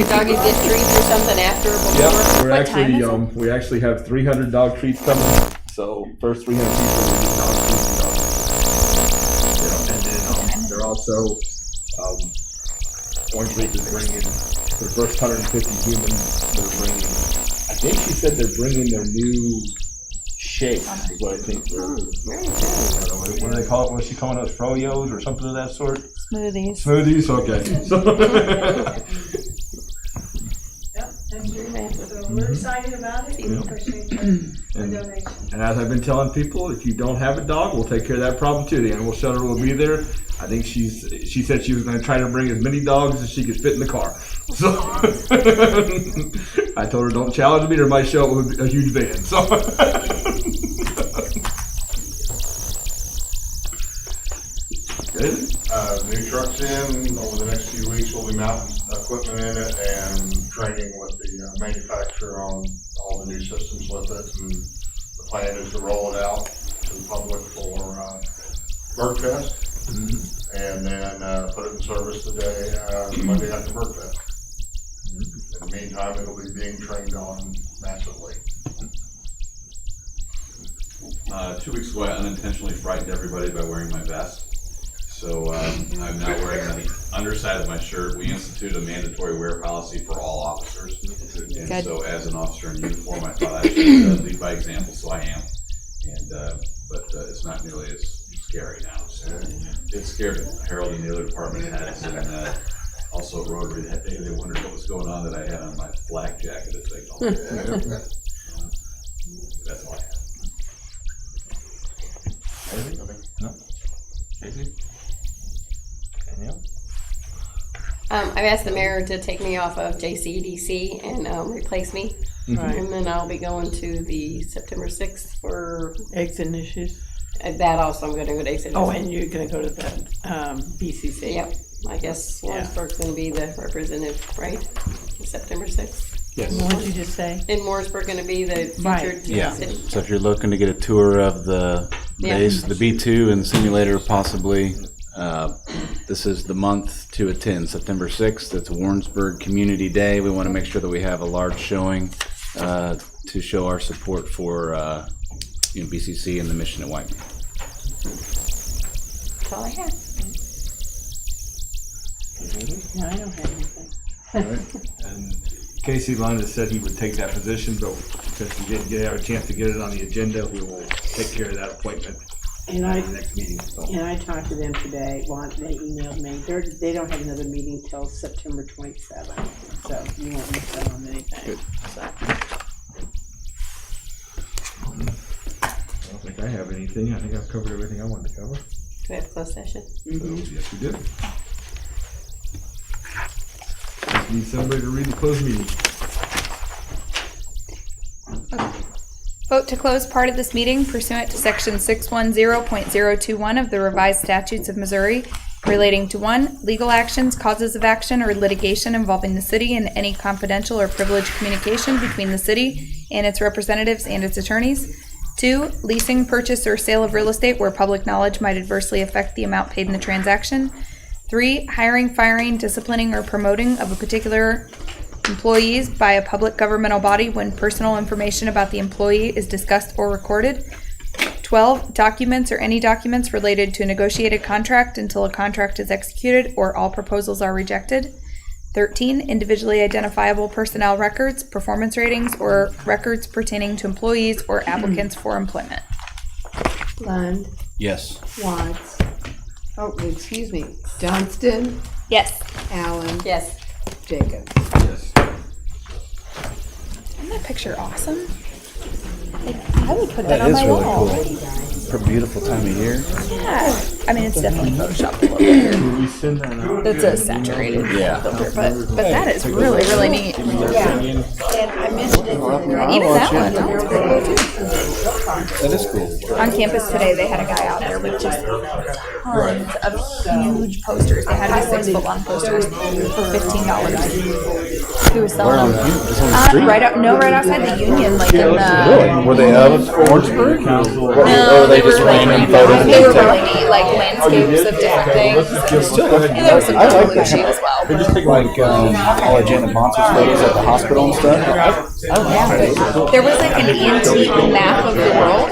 doggies get treats or something after or before? Yep, we actually have 300 dog treats coming. So first 300 people will get dog treats and dog treats. You know, and then they're also Orange Lake is bringing for the first 150 humans. They're bringing. I think she said they're bringing their new shake. Is what I think they're. What do they call it? What's she calling those froyos or something of that sort? Smoothies. Smoothies, okay. Yep, that's your name. So we're excited about it. We appreciate the donation. And as I've been telling people, if you don't have a dog, we'll take care of that problem too. The animal shelter will be there. I think she said she was going to try to bring as many dogs as she could fit in the car. So I told her, don't challenge me, or might show up with a huge van. So. New trucks in over the next few weeks. We'll be mounting equipment in it and training with the manufacturer on all the new systems with it. And the plan is to roll it out to the public for Birdfest, and then put it in service the day Monday after Birdfest. And the meantime, it'll be being trained on massively. 2 weeks ago, I unintentionally frightened everybody by wearing my vest. So I'm now wearing it on the underside of my shirt. We instituted a mandatory wear policy for all officers. And Good. so as an officer in uniform, I thought I should lead by example, so I am. And but it's not nearly as scary now. So it scared Harold and the other department heads, and also at Rotary that day they wondered what was going on that I had on my flak jacket as they called it. That's all I have. No. Anything else? I've asked the mayor to take me off of JCDC and replace me. Right. And then I'll be going to the September 6th for Eggs and issues. that also. I'm going to go to Eggs and Oh, Issues. and you're gonna go to the BCC. Yep. I guess Warrensburg's going to be the representative, right? September 6th. Yes. What did you just say? In Warrensburg going to be the Right. featured Yeah. city. So if you're looking to get a tour of the base, the B2 and simulator possibly, this is the month to attend, September 6th. It's Warrensburg Community Day. We want to make sure that we have a large showing to show our support for BCC and the mission at White. That's all I have. No, I don't have anything. All right. And Casey Lund said he would take that position, but since we didn't have a chance to get it on the agenda, we will take care of that appointment And at the next meeting. So. And I talked to them today. Well, they emailed me. They don't have another meeting till September 27th, so you won't miss out on anything. Good. So. I don't think I have anything. I think I've covered everything I wanted to cover. Do we have a closed session? Yes, we did. Need somebody to read the closed meeting. Vote to close part of this meeting pursuant to section 610.021 of the revised statutes of Missouri relating to 1, legal actions, causes of action, or litigation involving the city and any confidential or privileged communication between the city and its representatives and its attorneys. 2, leasing, purchase, or sale of real estate where public knowledge might adversely affect the amount paid in the transaction. 3, hiring, firing, disciplining, or promoting of a particular employees by a public governmental body when personal information about the employee is discussed or recorded. 12, documents or any documents related to a negotiated contract until a contract is executed or all proposals are rejected. 13, individually identifiable personnel records, performance ratings, or records pertaining to employees or applicants for employment. Lund, Yes. Watts. Oh, excuse me. Johnston, Yes. Allen, Yes. Jacob. Yes. Isn't that picture awesome? Like, I would put that That on is my really wall. cool. For a beautiful time of year. Yeah. I mean, it's definitely photoshopped a little bit. Did we send that out? That's a saturated Yeah. filter, but that is really, really neat. Yeah. And I mentioned it. Even that one, that one's pretty cool too. That is cool. On campus today, they had a guy out there with just tons of huge posters. They had to be 6 foot long posters for $15. He was Where on, selling them. just on the street? Right outside the Union, like in the. Really? Were they of Warrensburg? No, Or were they just random photos? They were really neat, like landscapes of different things. And there was some I like that. Belushi as well. Like all of Janet Monster's photos at the hospital and stuff. I like that. There was like an antique map of the world.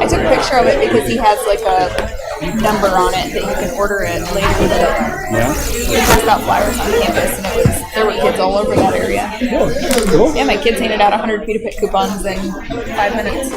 I took a picture of it because he has like a number on it that you can order it later. Yeah. We passed out flyers on campus, and there were kids all over that area. Cool. Yeah, my kids handed out 100 pita pit coupons in 5 minutes.